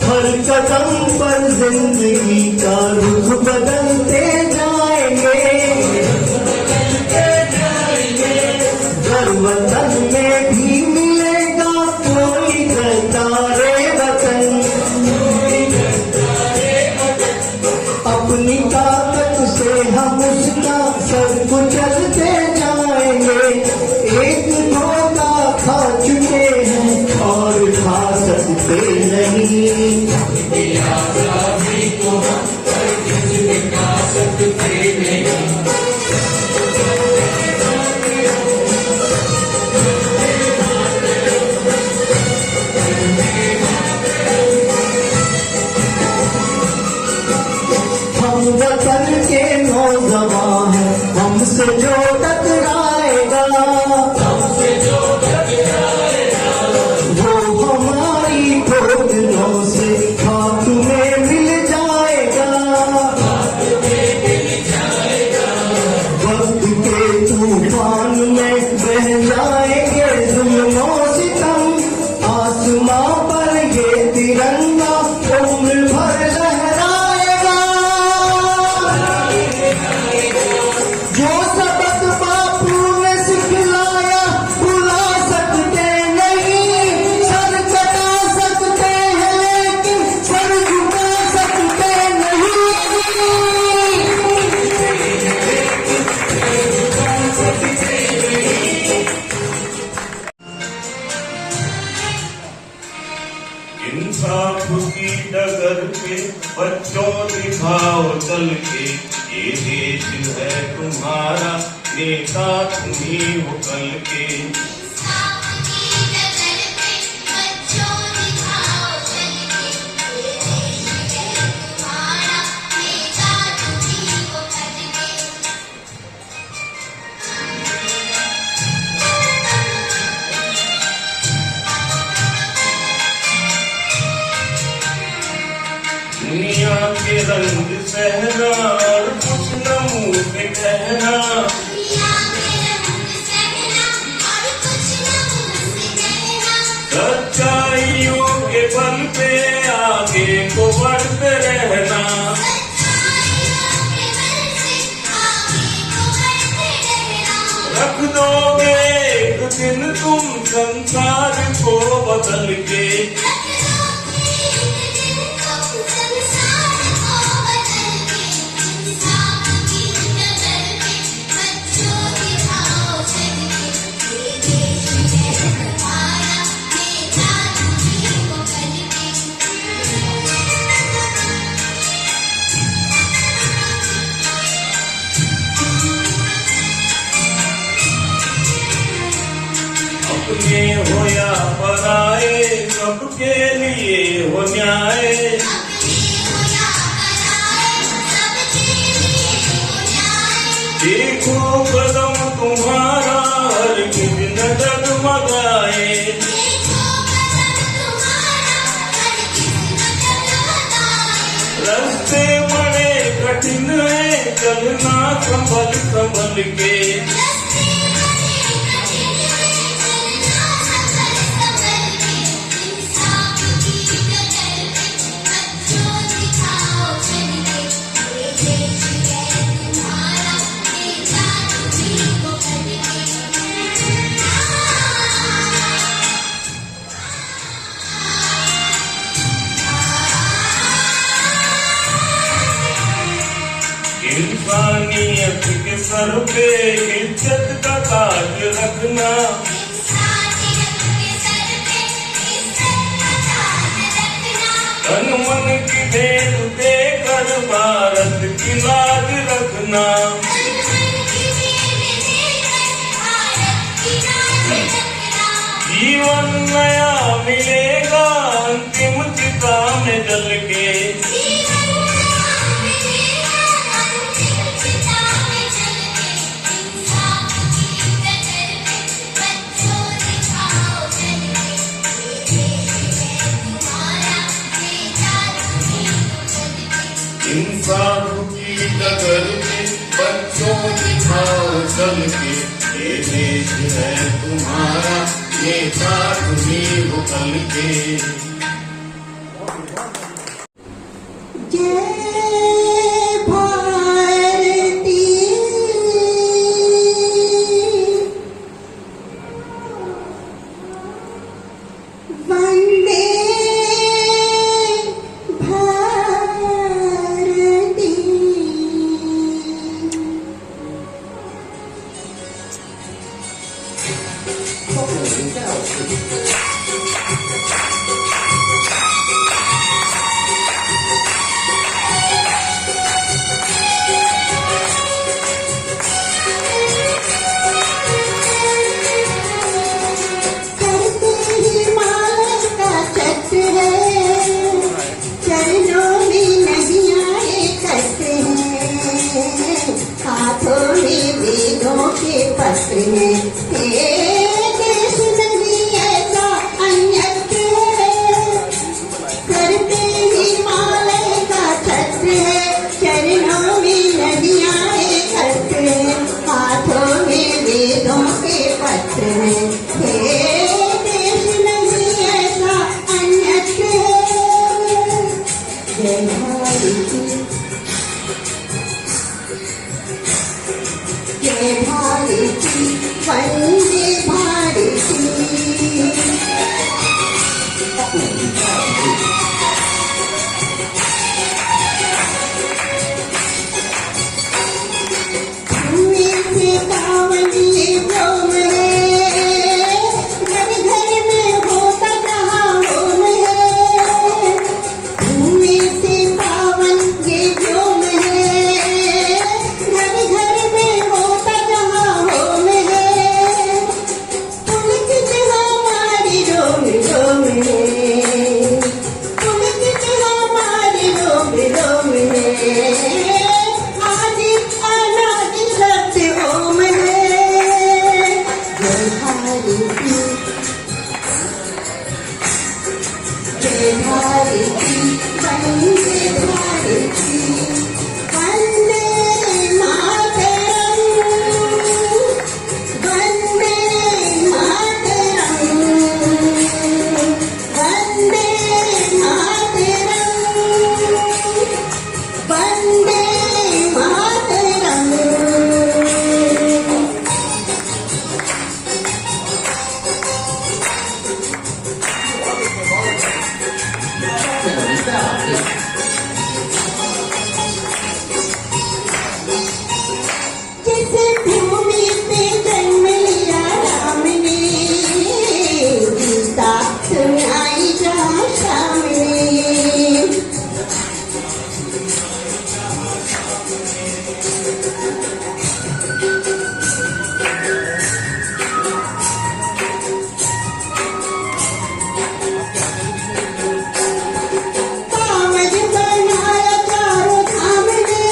हर कदम पर जिंदगी का रुख बदलते जाएंगे। घर वतन में भी मिलेगा कोई गद्दारे वतन, अपनी ताकत से हम उसका सर कुचलते जाएंगे। एक धोखा खा चुके हैं और खा सकते नहीं, हम वतन के नौजवान हैं, हमसे जो टकराएगा वो हमारी ठोकरों से खाक में मिल जाएगा। की डगर पे बच्चों दिखाओ चल के, ये देश है तुम्हारा, नेता तुम्ही हो कल के। दुनिया के रंग सहना और कुछ न मुंह पे कहना, सच्चाइयों के बल पे आगे को बढ़ते रहना। रख दोगे एक दिन तुम संसार को बदल के, अपने हो या पराए, सबके लिए हो न्याय। देखो कदम तुम्हारा हर किसी न डगमगाए, रास्ते बड़े कठिन है, चलना संभल संभल के। इंसानियत के सर पे इज्जत का ताज रखना, तन मन की भेंट देकर भारत की लाज रखना। जीवन नया मिलेगा अंतिम चिता में जल के, इंसान की डगर में बच्चों दिखाओ चल के, ये देश है तुम्हारा, नेता तुम्ही हो कल के। जय भारती वंदे पत्र है, देश नहीं ऐसा अन्यत्र है, करते हिमालय का छत्र है, चरणों में नदियां एकत्र है, हाथों में वेदों के पत्र है, देश नहीं ऐसा अन्यत्र है। जय भारती जय भारती वंदे भारती। धुएं से पावन ये व्योम है, घर घर में होता जहाँ होम है, जिस भूमि पे जन्म लिया राम ने, गीता सुनाई जहाँ शाम ने। कावज बनाया चारों धाम ने,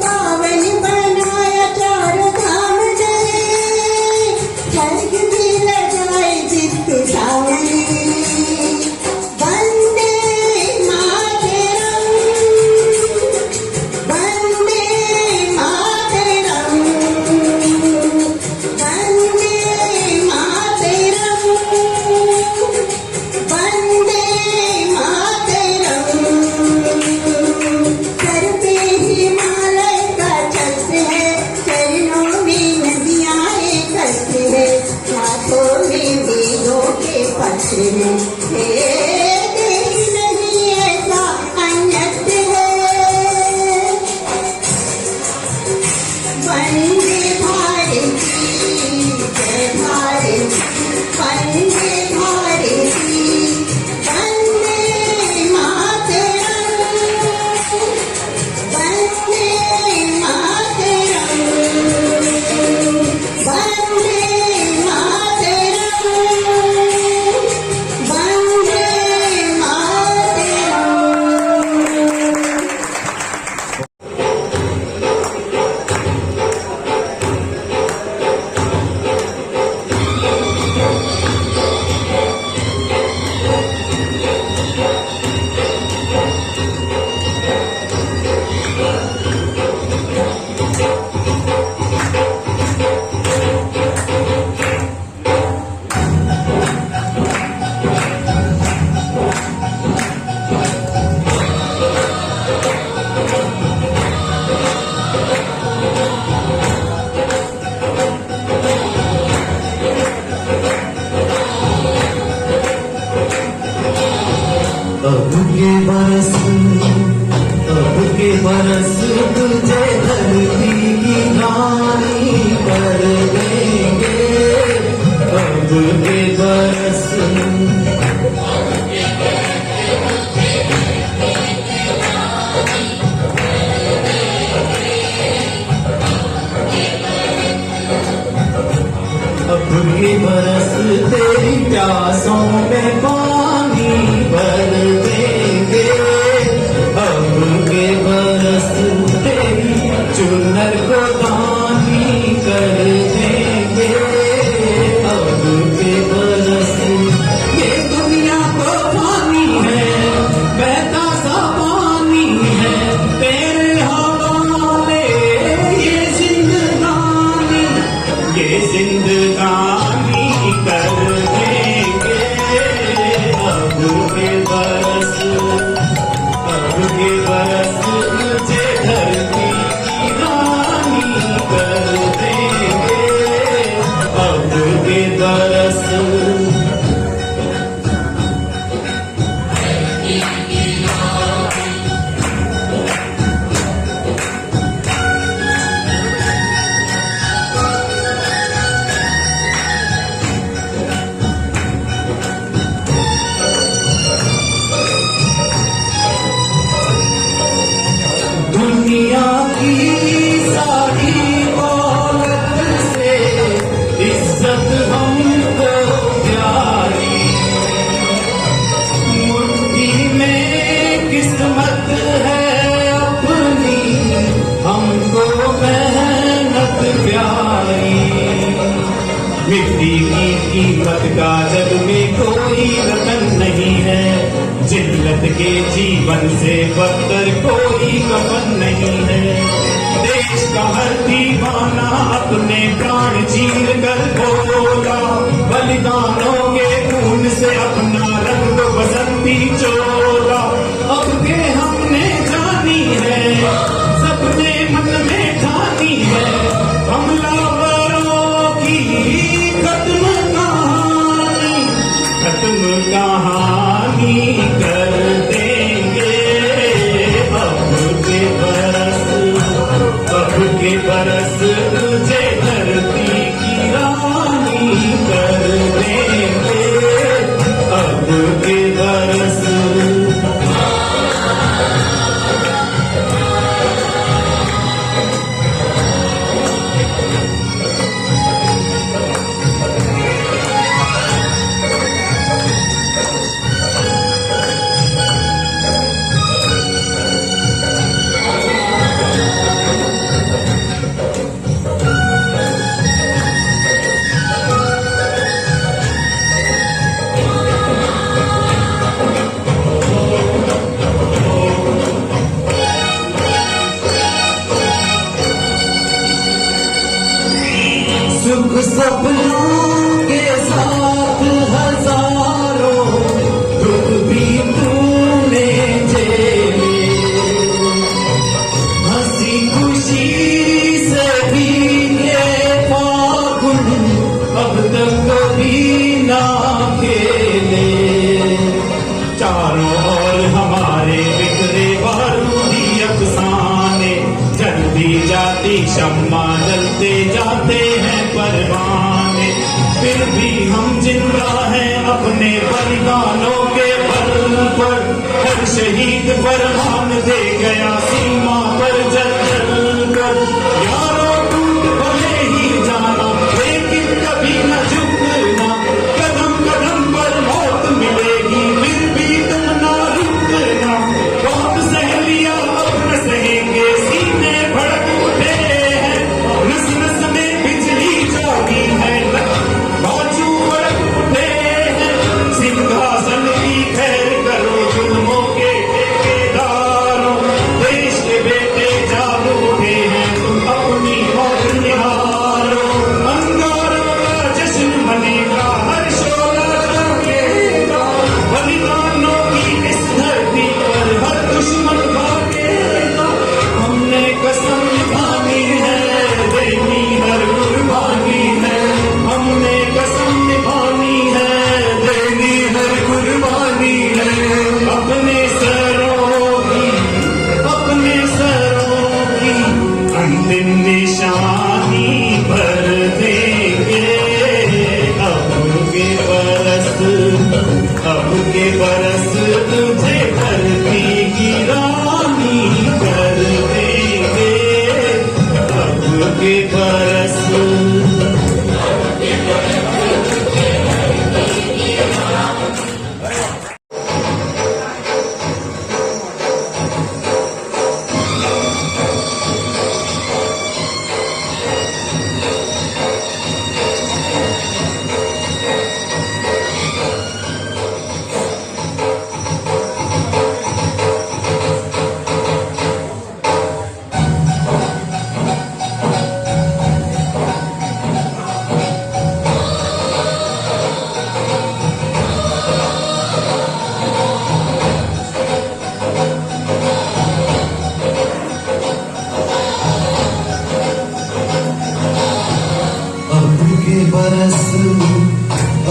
पावन बनाया चारों धाम ने, स्वर्ग भी लगाए जित सामने। वंदे मातरम, वंदे मातरम, वंदे मातरम, वंदे मातरम। सर पे हिमालय का छत्र है, चरणों में नदियाँ एकत्र है, हाथों में वेदों के पत्र है। हे देश नहीं ऐसा अन्यत्र है। वंदे भारती, जय भारत, वंदे भारती, वंदे मातरम, वंदे मातरम, वंदे मातरम, वंदे मातरम। अब के बरस तुझे धरती की रानी कर देंगे। अब के बरस, अब के बरस तेरी प्यासों में पानी भर देंगे। अब के बरस तेरी चुनर को दानी कर देंगे। अब के बरस ये दुनिया तो पानी है, बहता सा पानी है, तेरे हवाले ये जिंदगानी, ये जिंदगानी कर देंगे। अब के बरस, अब के बरस मुझे धरती की रानी कर देंगे। अब के बरस दुनिया की सारी दौलत से इज्जत हमको प्यारी, मुट्ठी में किस्मत है अपनी, हमको मेहनत प्यारी। मिट्टी की कीमत का जग में कोई रतन नहीं है, जिल्लत के जीवन से बदतर कोई कफन नहीं है। देश का हर दीवाना अपने प्राण चीर कर बोला, बलिदानों के खून से अपना रंग बसंती चोला। अब के हमने जानी है, सबने मन में ठानी है, हमलावरों की खत्म कहानी। हम जिंदा हैं अपने बलिदानों के बल पर, हर शहीद फरमान दे गया सीमा पर जल जल कर। यारों टूट भले ही जाना लेकिन कभी न झुकना, कदम कदम पर मौत मिलेगी फिर भी तुम ना रुकना। बहुत सह लिया अब न सहेंगे, सीने भड़क उठे हैं, नस नस में बिजली जागी है, बाजू भड़क उठे हैं। सिंहासन की खैर करो जुल्मों के ठेकेदारों, देश के बेटे जाग उठे हैं, तुम अपनी मौत निहारो। अंगारों का जश्न मनेगा, हर शोला जागेगा, बलिदानों की इस धरती पर हर दुश्मन भागेगा। हमने कसम निभानी है, देनी हर कुर्बानी है, हमने कसम निभानी है, देनी हर कुर्बानी है। अपने सरों की अंतिम निशानी भर देंगे। अब के बरस तुझे धरती की रानी कर देंगे। अब के बरस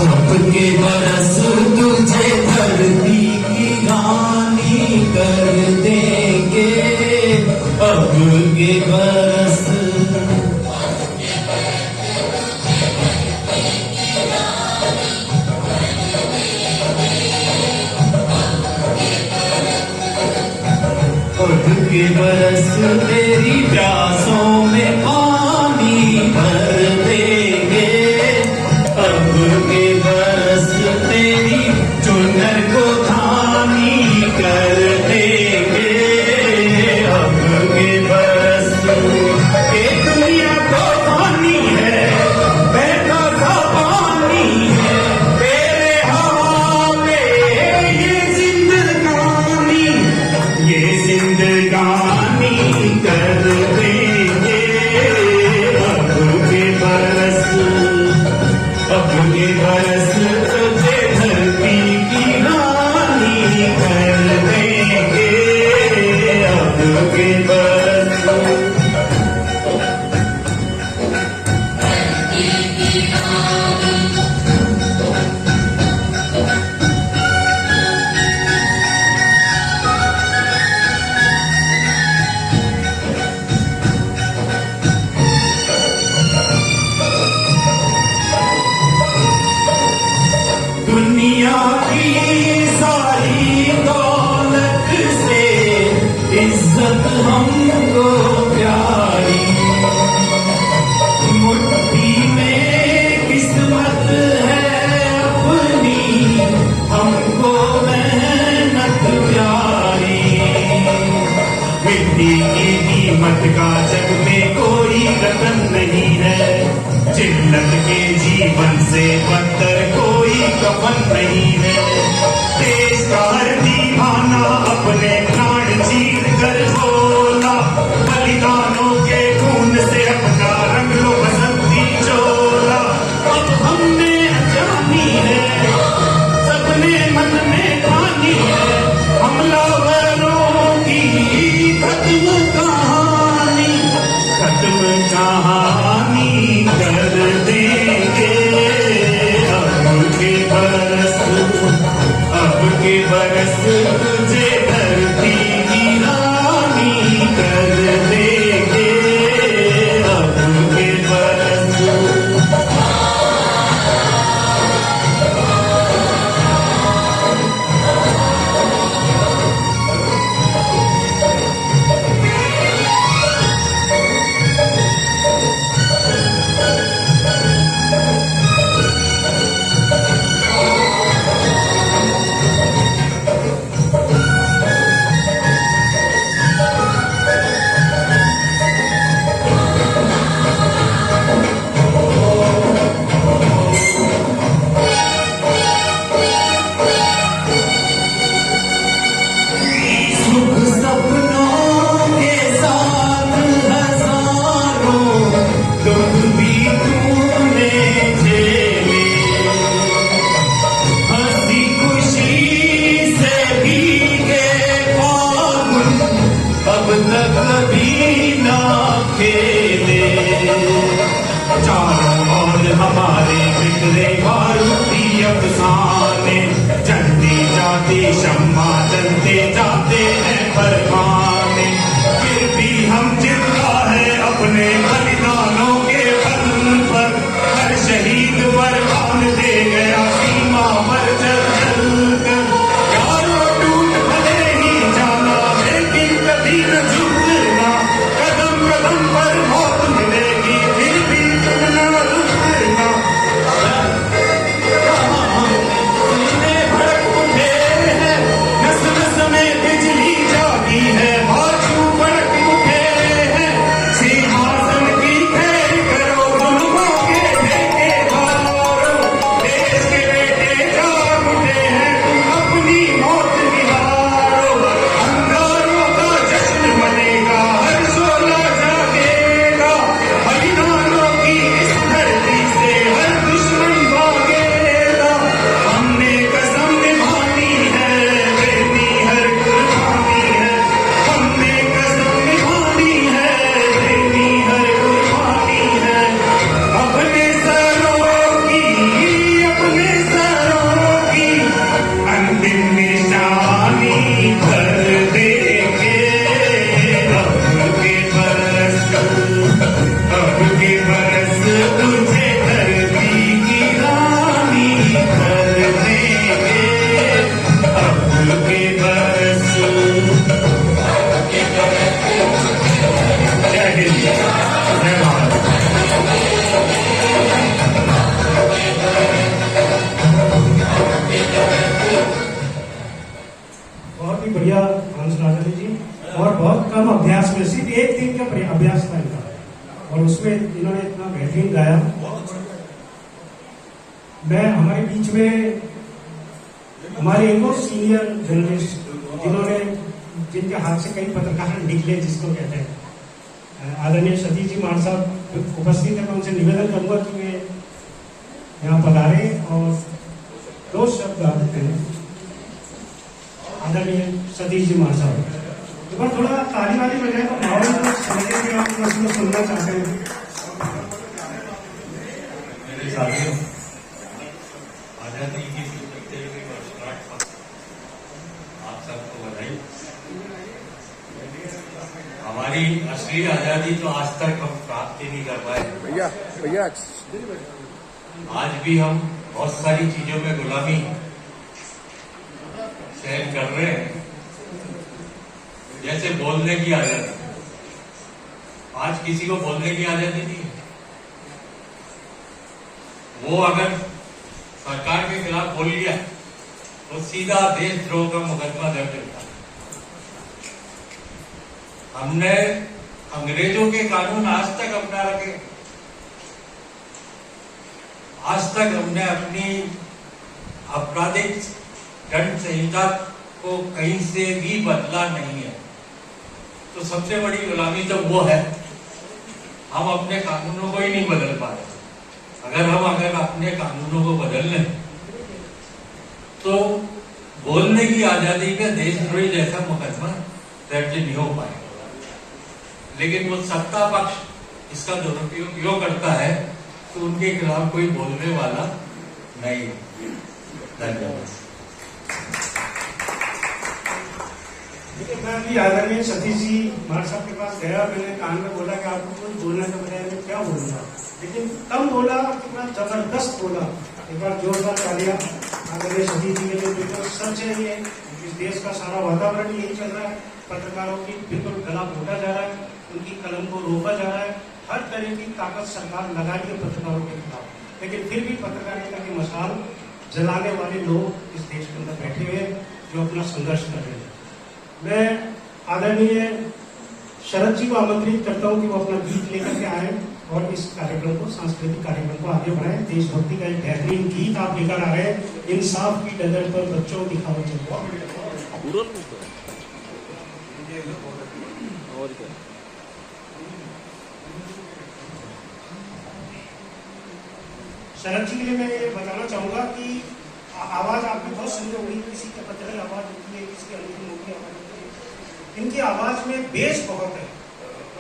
अब के बरस तुझे धरती की रानी कर देंगे। अब के बरस अब के बरस तेरी प्यासों में पानी भर देंगे। अब के बरस तेरी चुनर को धानी कर देंगे। अब के बरस ये दुनिया को पानी है, बहता था पानी है, तेरे हवाले ये जिंदगानी कर देंगे। अब के बरस तुझे धरती की रानी कर देंगे। अब के बरस दुनिया की सारी दौलत से इज्जत हमको प्यारी, मुट्ठी में किस्मत है अपनी, हमको मेहनत प्यारी। मिट्टी की कीमत का जग में कोई रतन नहीं है, जिल्लत के जीवन से बदतर कोई कफन नहीं है। देश का हर दीवाना अपने प्राण चीर कर बोला, बलिदानों के खून से अपना रंग लो बसंती चोला। अब हमने जानी है, सबने मन में ठानी है, हमलावरों की खत्म कहानी कर देंगे। अब के बरस तुझे धरती की रानी कर देंगे। अब के बरस मारुति अफसाने, चलती जाती शम्मा चलते जाते हैं परवाने, फिर भी हम जिंदा है अपने बलिदानों के बल पर, हर शहीद बरबान दे गया सीमा पर चल चल कर, यारों टूट भले ही जाना लेकिन कभी न झुकना, कदम कदम पर मौत मिलेगी फिर भी तुम न रुकना, सीने भड़क उठे हैं नस नस में बिजली जागी है, बाजू भड़क उठे हैं सिंहासन की खेल करो जुल्मों के ठेकेदारों, देश के बेटे जाग उठे हैं तुम अपनी मौत निहारो, अंगारों का जश्न मनेगा हर शोला जागेगा, बलिदानों की इस धरती से हर दुश्मन भागेगा, हमने कसम निभानी है देनी हर कुर्बानी है, हमने कसम निभानी है देनी हर कुर्बानी है, अपने सरों की अंतिम निशानी भर देंगे, अब के बरस तुझे धरती की रानी कर देंगे, अब के बरस। जय हिंद, जय भारत। बहुत ही बढ़िया हंस राजा जी, और बहुत कम अभ्यास में सिर्फ एक दिन का अभ्यास था इनका, और उसमें इन्होंने इतना बेहतरीन गाया। मैं हमारे बीच में हमारे एक और सीनियर जर्नलिस्ट जिनके हाथ से कई पत्रकार निकले जिसको कहते हैं, आदरणीय सतीश जी मान साहब उपस्थित है। मैं उनसे निवेदन करूंगा कि वे यहाँ पधारे और दो शब्द आते हैं। आदरणीय सतीश जी मान साहब, एक बार थोड़ा ताली वाली बजाय तो माहौल को समझे कि आप उसको सुनना चाहते हैं। मेरे साथियों, आजादी की 77वीं वर्षगांठ पर आप सबको बधाई। हमारी असली आजादी तो आज तक हम प्राप्त ही नहीं कर पाए भैया। आज भी हम बहुत सारी चीजों में गुलामी सहन कर रहे हैं, जैसे बोलने की आजादी। आज किसी को बोलने की आजादी नहीं है। वो अगर सरकार के खिलाफ बोल लिया तो सीधा देशद्रोह का मुकदमा दर्ज होता है। हमने अंग्रेजों के कानून आज तक अपना रखे, आज तक हमने अपनी आपराधिक दंड संहिता को कहीं से भी बदला नहीं है। तो सबसे बड़ी गुलामी तो वो है, हम अपने कानूनों को ही नहीं बदल पा रहे। अगर अपने कानूनों को बदल लें तो बोलने की आजादी का देशद्रोही जैसा मुकदमा दर्ज नहीं हो पाएगा। लेकिन वो सत्ता पक्ष इसका दुरुपयोग क्यों करता है तो उनके खिलाफ कोई बोलने वाला नहीं है। धन्यवाद। देखिए, मैं अभी आदरणीय सतीश जी मार साहब के पास गया, मैंने कान में बोला कि आपको कोई बोलने के बजाय मैं क्या बोलूंगा, लेकिन कम बोला, कितना जबरदस्त बोला। एक बार जोरदार तालियां आदरणीय सतीश जी के लिए। बिल्कुल सच है, ये इस देश का सारा वातावरण यही चल रहा है। पत्रकारों की बिल्कुल गला घोटा जा रहा है, उनकी कलम को रोका जा रहा है। हर तरह की ताकत सरकार लगा रही है पत्रकारों के खिलाफ, लेकिन फिर भी पत्रकारिता की मशाल जलाने वाले लोग इस देश के अंदर बैठे हुए हैं जो अपना संघर्ष कर रहे हैं। मैं आदरणीय शरद जी को आमंत्रित करता हूं कि वो अपना गीत लेकर के आए और इस कार्यक्रम को, सांस्कृतिक कार्यक्रम को आगे बढ़ाएं। देशभक्ति का एक बेहतरीन गीत आप लेकर आ रहे हैं, इंसाफ की डगर पर बच्चों की खाओ चलो। शरद जी के लिए मैं ये बताना चाहूंगा कि आवाज आपने बहुत सुनी होगी, किसी के पत्र आवाज होती है, किसी की अंतिम होती आवाज होती है। इनकी आवाज में बेस बहुत है,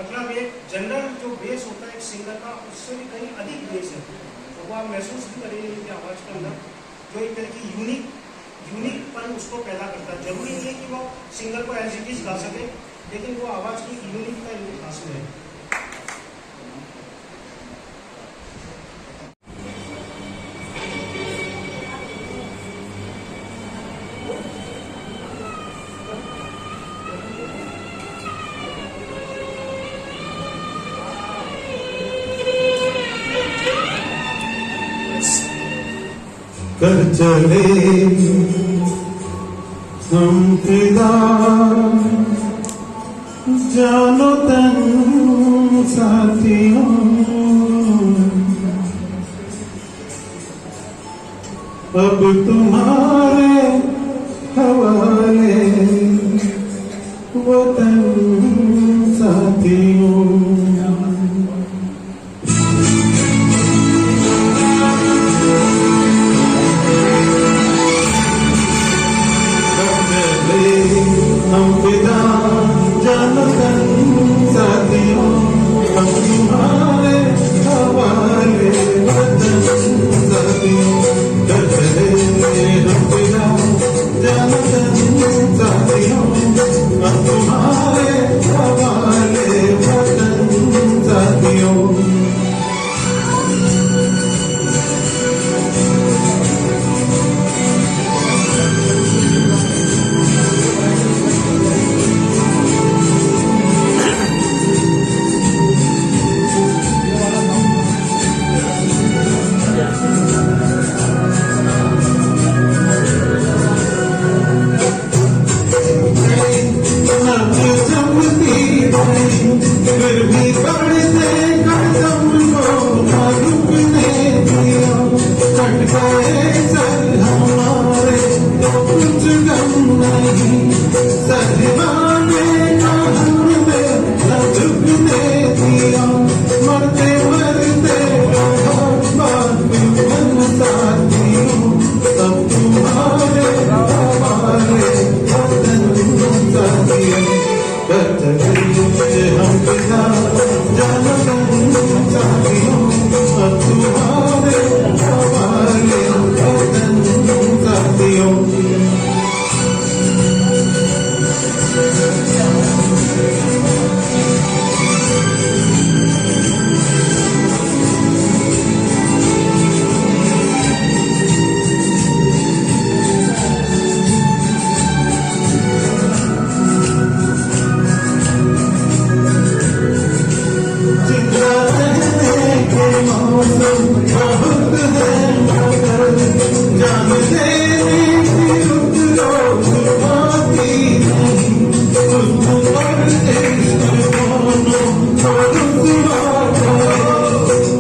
मतलब एक जनरल जो बेस होता है एक सिंगर का, उससे भी कहीं अधिक बेस है। तो वो आप महसूस भी करेंगे इनकी आवाज़ के अंदर जो एक तरह की यूनिकपन उसको पैदा करता है। जरूरी नहीं है कि वो सिंगर को एज इट इज गा सके, लेकिन वो आवाज़ की यूनिकता इनके पास में है। कर चले हम फिदा जानो तन साथियों, अब तुम्हारे हवाले वतन साथियों। हम फिदा जानो तन साथियों, हम तुम्हारे हवाले वतन साथियों। चले हम फिदा जानो तन साथियों, हम तुम्हारे हवाले वतन साथियों। फिर भी बढ़ते कदम को न रुकने दिया, कट गए सर हमारे तो कुछ गम नहीं, सजवाने का हमें न झुकने दिया, मरते मरते मन साथियों, सब तुम्हारे हवाले वतन साथियों। हम पिता जानो तन साथियों, अब तुम्हारे हवाले वतन साथियों। बहुत है मगर जान देने की रुक रोज आती नहीं, उसको पढ़ते दोनों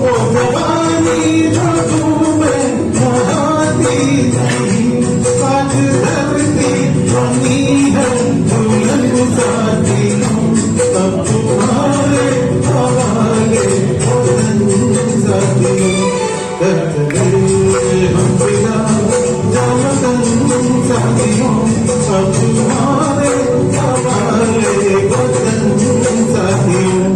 वो जवानी रातों में नहाती नहीं, आज धरती बनी है दुल्हन साथियों, सब तुम्हारे हवाले साथियों। हम पिता जानो तन साथियों, अब तुम्हारे हवाले वतन साथियों।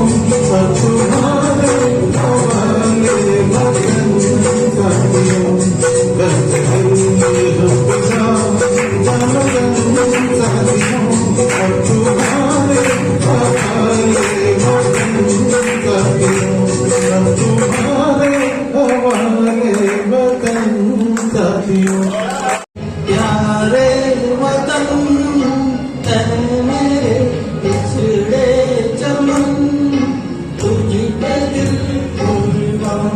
और तुम्हारे हवाले वतन साथियों साथियों और तुम्हारे हवाले वतन साथियों तुम्हारे हवाले वतन साथियों प्यारे वतन मेरे पिछड़े चमन तुझ पे दिल कुर्बान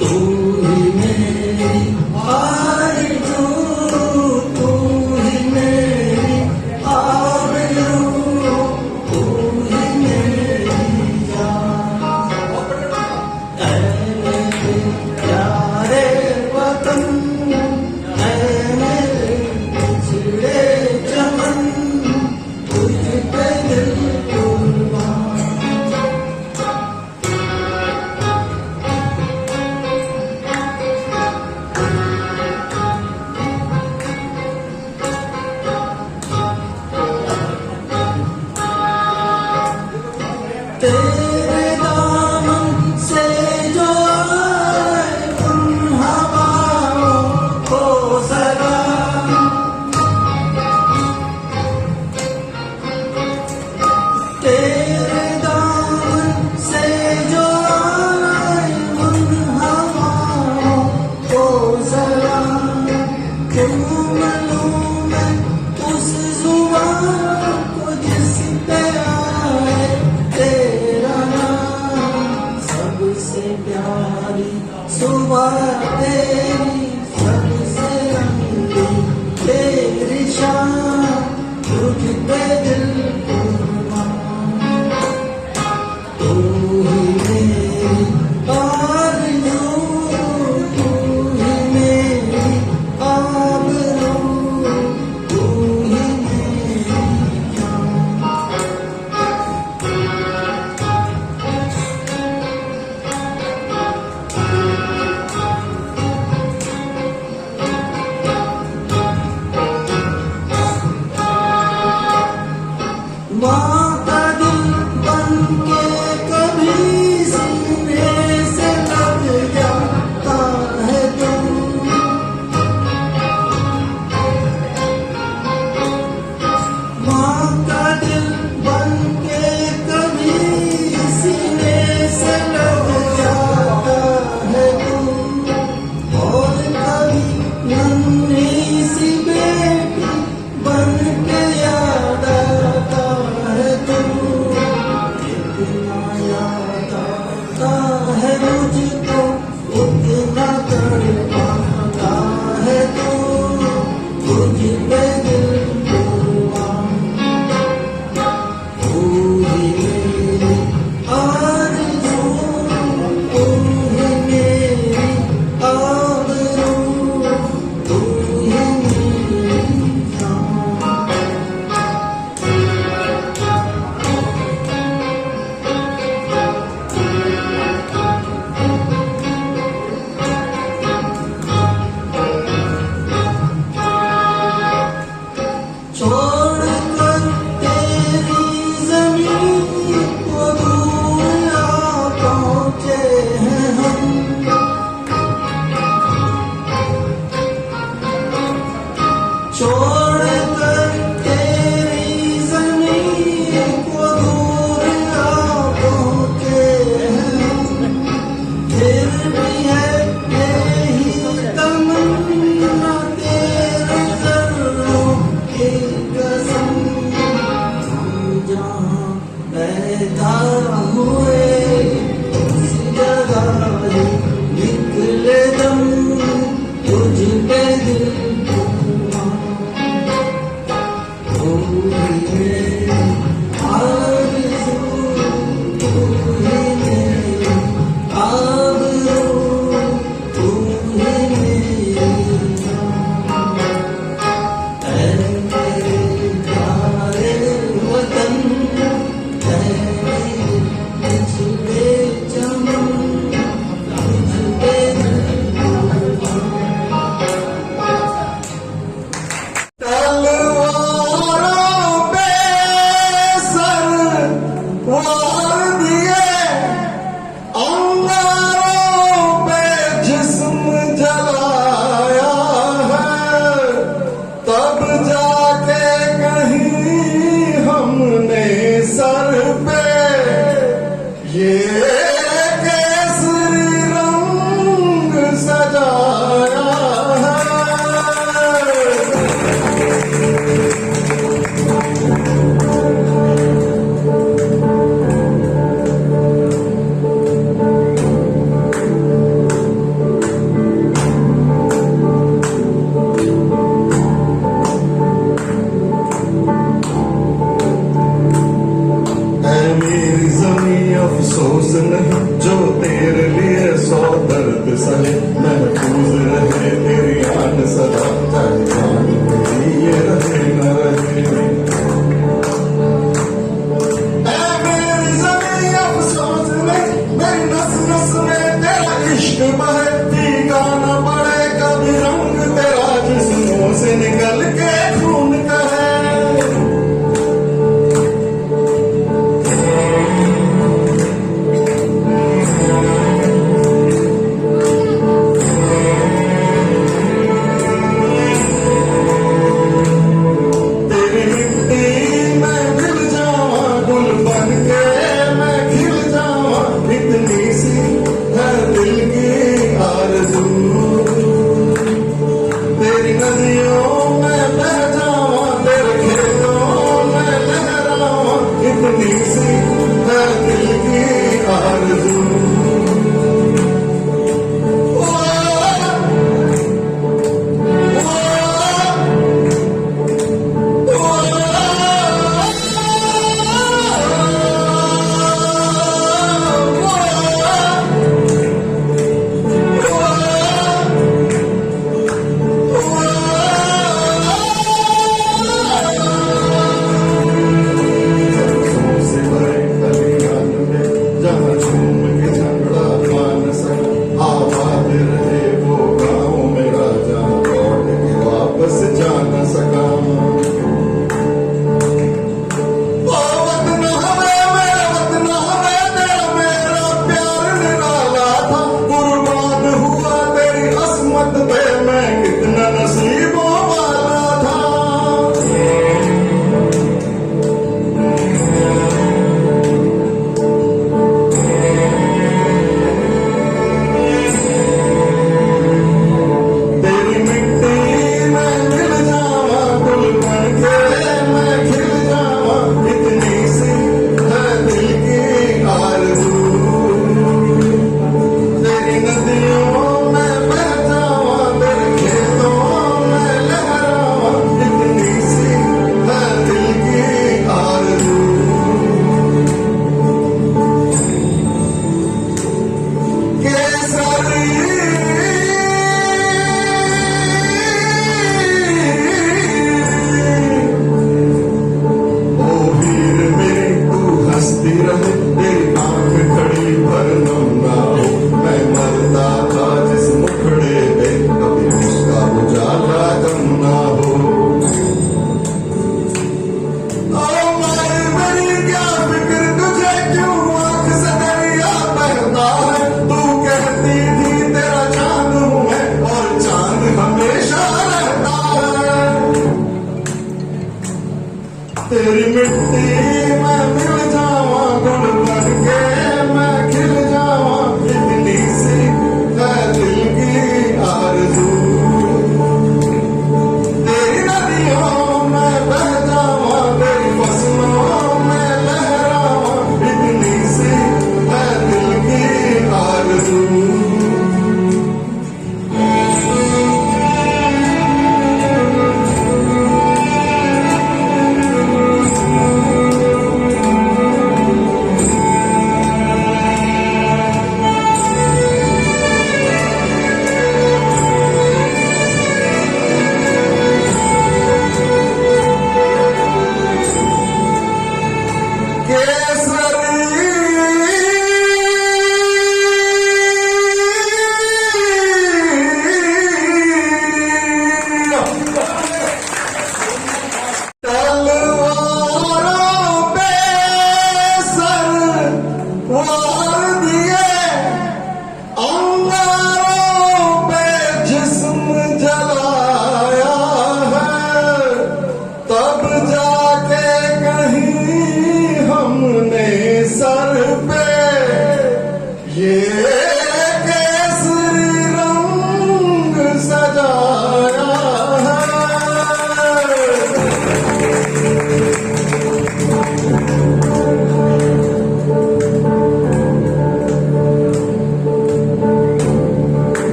तू ही मेरी आरज़ू तू ही मेरी आरज़ू तू ही मेरी जान ऐ मेरे प्यारे वतन ऐ मेरे पिछड़े चमन तुझ पे दिल कुर्बान तेरे दामन से जो आए उन हवाओं को सलाम तेरे दामन से जो आए उन हवाओं को सलाम झूम लूं मैं उस जुबान को जिस पे आए तेरा नाम सबसे प्यारी सुबह तेरी सबसे रंगी तेरी शान तुझ पे दिल कुर्बान तू ही मेरी आरज़ू तू ही मेरी आबरू तू ही मेरी जान माँ का दिल बन के कभी सीने से लग जाता है तुम माँ का दिल बन के कभी सीने से लग जाता है तुम और कभी नन्ही सी बेटी बन के याद आता है तुम इतना याद आता है मुझको उतना तड़पाता है तुम तुझ पे दिल कुर्बान तू ही मेरी आरज़ू तू ही मेरी आबरू तू ही मेरी जान छोड़ कर तेरी ज़मीन को दूर आ पहुँचे हैं हम छोड़ कर तेरी ज़मीन को दूर आ पहुँचे हैं हम फिर भी है यही तमन्ना तेरे ज़र्रों की कसम हम जहाँ पैदा हुए उस जगह ही निकले दम तुझ पे दिल कुर्बान तू ही मेरी आरज़ू तू ही मेरी आबरू तू ही मेरी जान ऐ मेरे प्यारे वतन ऐ मेरे पिछड़े महफूज नहीं जो तेरे लिए 100 दर्द सहे, महफूज रहे तेरी आन सदा, चाहे जान तेरी ये रहे न रहे। ऐ मेरी ज़मीं अफ़सोस नहीं, मेरी नस नस में तेरा इश्क बहे, फीका न पड़े कभी रंग तेरा जिस्मों से निकल के खून कहे। जहाँ झूम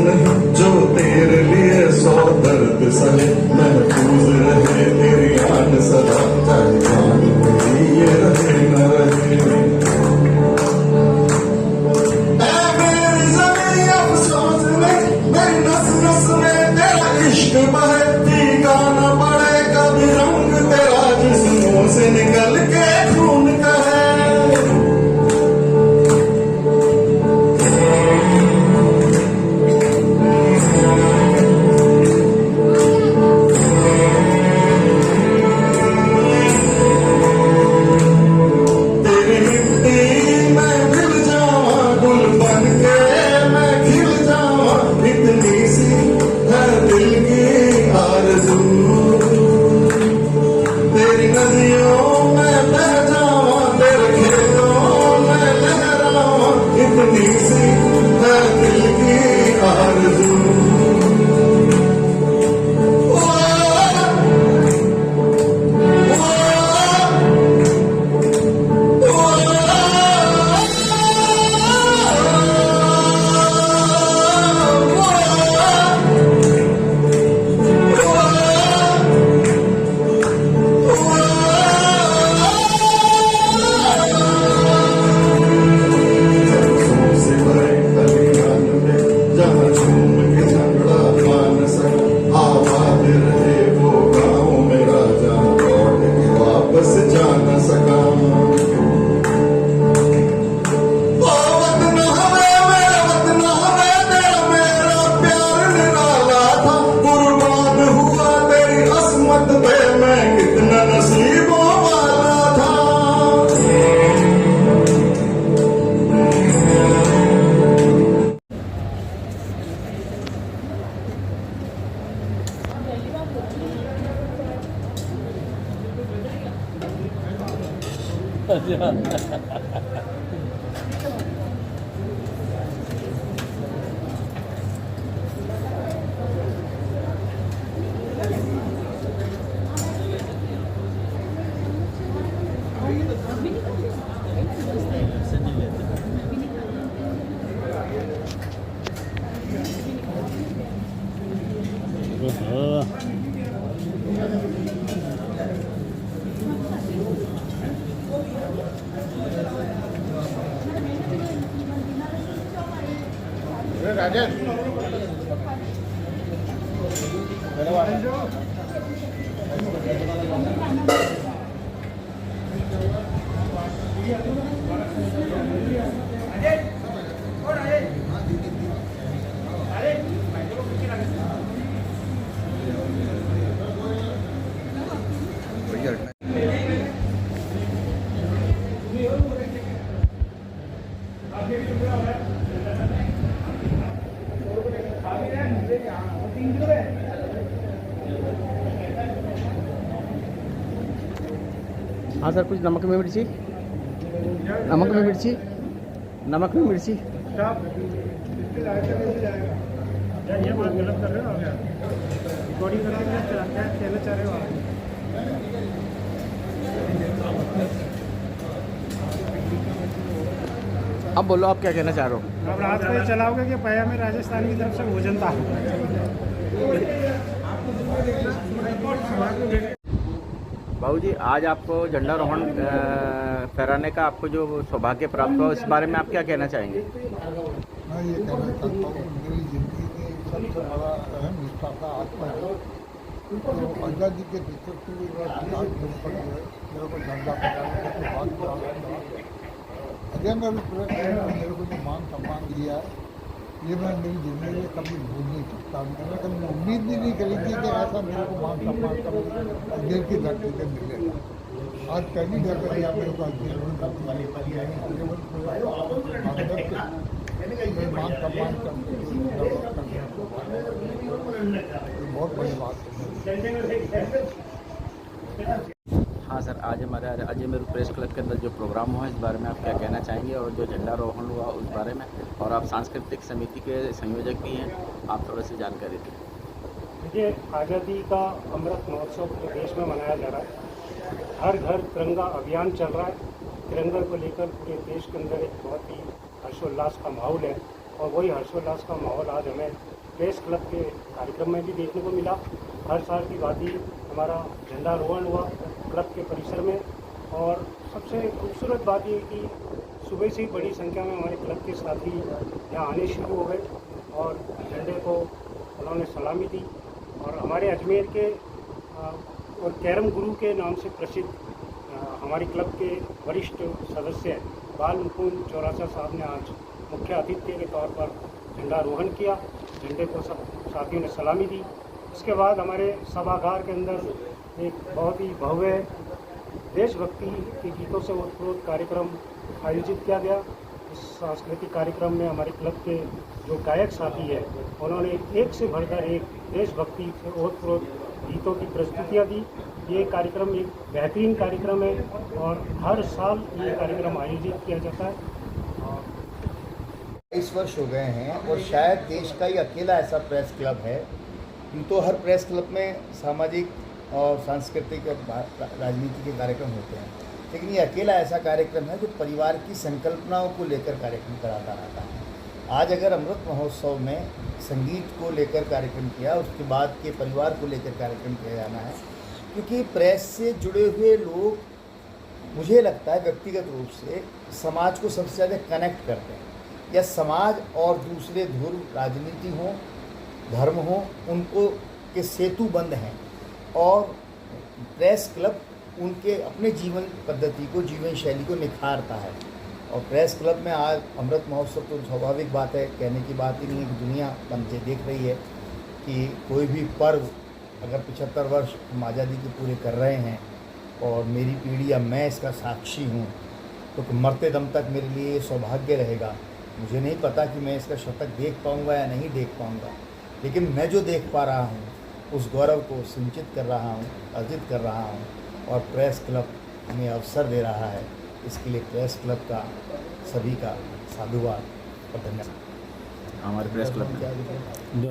नहीं जो तेरे लिए 100 दर्द सहे महफूज रहे तेरी आन सदा चाहे जान मेरी ये रहे न रहे मेरी नस नस में तेरा इश्क बहे टीका न पड़े कभी रंग तेरा जिस्मों से निकल के खून कहे तेरी मिट्टी में मिल जावा गुल बन के मैं खिल जावा इतनी सी है दिल की आरज़ू तेरी नदियों में बह जावा तेरे खेतों में लहरावा इतनी सी है दिल की आरज़ू जहाँ झूम के झगड़ा मान सका आबाद रहे वो गाँव मेरा जहाँ लौट के वापस जा न सका ओ वतन हवे मेरा वतन हवे तेरा मेरा प्यार निराला था कुर्बान हुआ तेरी असमत पे मैं कितना नसीबों वाला था हाँ सर, कुछ नमक में मिर्ची, नमक में मिर्ची, नमक में मिर्ची। ये बात गलत कर रहे हो क्या? रिकॉर्डिंग करके क्या कहना चाह रहे हो आप? अब बोलो, आप क्या कहना चाह रहे हो? आप रात को ये चलाओगे कि पया में राजस्थान की तरफ से भोजन था? बाबू जी, आज आपको झंडारोहण फहराने का आपको जो सौभाग्य प्राप्त हुआ, इस बारे में आप क्या कहना चाहेंगे? मैं ये कहना चाहता हूँ मेरी ज़िंदगी की सबसे बड़ा अहम हिस्सा था आज का तो आज़ादी के 75वीं वर्ष के ऊपर जो है मेरे को झंडा फहराने का सौभाग्य प्राप्त हुआ। अजय मैं भी प्रेस ने मेरे को जो मान सम्मान दिया है, ये मैं मेरी ज़िंदगी में कभी भूल नहीं सकता। मैंने कभी उम्मीद भी नहीं करी थी कि ऐसा मेरे को मान सम्मान कभी अजमेर की धरती से मिलेगा। आज पहली जगह या मेरे को अजमेर में मान सम्मान बहुत बड़ी बात है। हाँ सर, आज हमारे अजमेर प्रेस क्लब के अंदर जो प्रोग्राम हुआ, इस बारे में आप क्या कहना चाहेंगे? और जो झंडारोहण हुआ उस बारे में, और आप सांस्कृतिक समिति के संयोजक भी हैं, आप थोड़ी सी जानकारी दें। देखिए, आज़ादी का अमृत महोत्सव पूरे देश में मनाया जा रहा है। हर घर तिरंगा अभियान चल रहा है। तिरंगा को लेकर पूरे देश के अंदर एक बहुत ही हर्षोल्लास का माहौल है। और वही हर्षोल्लास का माहौल आज हमें प्रेस क्लब के कार्यक्रम में भी देखने को मिला। हर साल की बात ही हमारा झंडारोहण हुआ क्लब के परिसर में, और सबसे खूबसूरत बात ये कि सुबह से ही बड़ी संख्या में हमारे क्लब के साथी यहाँ आने शुरू हो गए और झंडे को उन्होंने सलामी दी। और हमारे अजमेर के और कैरम गुरु के नाम से प्रसिद्ध हमारे क्लब के वरिष्ठ सदस्य बाल मुकुंद चौरासिया साहब ने आज मुख्य अतिथि के तौर पर झंडारोहण किया। झंडे को सब साथियों ने सलामी दी। इसके बाद हमारे सभागार के अंदर एक बहुत ही भव्य देशभक्ति के गीतों से ओतप्रोत कार्यक्रम आयोजित किया गया। इस सांस्कृतिक कार्यक्रम में हमारे क्लब के जो गायक साथी हैं उन्होंने एक से बढ़कर एक देशभक्ति से ओतप्रोत गीतों की प्रस्तुतियाँ दी। ये कार्यक्रम एक बेहतरीन कार्यक्रम है और हर साल ये कार्यक्रम आयोजित किया जाता है। 22 वर्ष हो गए हैं और शायद देश का ही अकेला ऐसा प्रेस क्लब है। तो हर प्रेस क्लब में सामाजिक और सांस्कृतिक और राजनीति के कार्यक्रम होते हैं, लेकिन ये अकेला ऐसा कार्यक्रम है जो परिवार की संकल्पनाओं को लेकर कार्यक्रम कराता रहता है। आज अगर अमृत महोत्सव में संगीत को लेकर कार्यक्रम किया, उसके बाद के परिवार को लेकर कार्यक्रम किया जाना है, क्योंकि प्रेस से जुड़े हुए लोग मुझे लगता है व्यक्तिगत रूप से समाज को सबसे ज़्यादा कनेक्ट करते हैं, या समाज और दूसरे ध्रुव राजनीति हो, धर्म हो, उनको के सेतु बंद हैं। और प्रेस क्लब उनके अपने जीवन पद्धति को, जीवन शैली को निखारता है। और प्रेस क्लब में आज अमृत महोत्सव तो स्वाभाविक बात है, कहने की बात ही नहीं है कि दुनिया बनते देख रही है कि कोई भी पर्व अगर 75 वर्ष हम आज़ादी के पूरे कर रहे हैं और मेरी पीढ़ी या मैं इसका साक्षी हूँ, तो मरते दम तक मेरे लिए ये सौभाग्य रहेगा। मुझे नहीं पता कि मैं इसका शतक देख पाऊँगा या नहीं देख पाऊँगा, लेकिन मैं जो देख पा रहा हूँ उस गौरव को सिंचित कर रहा हूँ, अर्जित कर रहा हूँ, और प्रेस क्लब हमें अवसर दे रहा है। इसके लिए प्रेस क्लब का सभी का साधुवाद और धन्यवाद। हमारे प्रेस क्लब में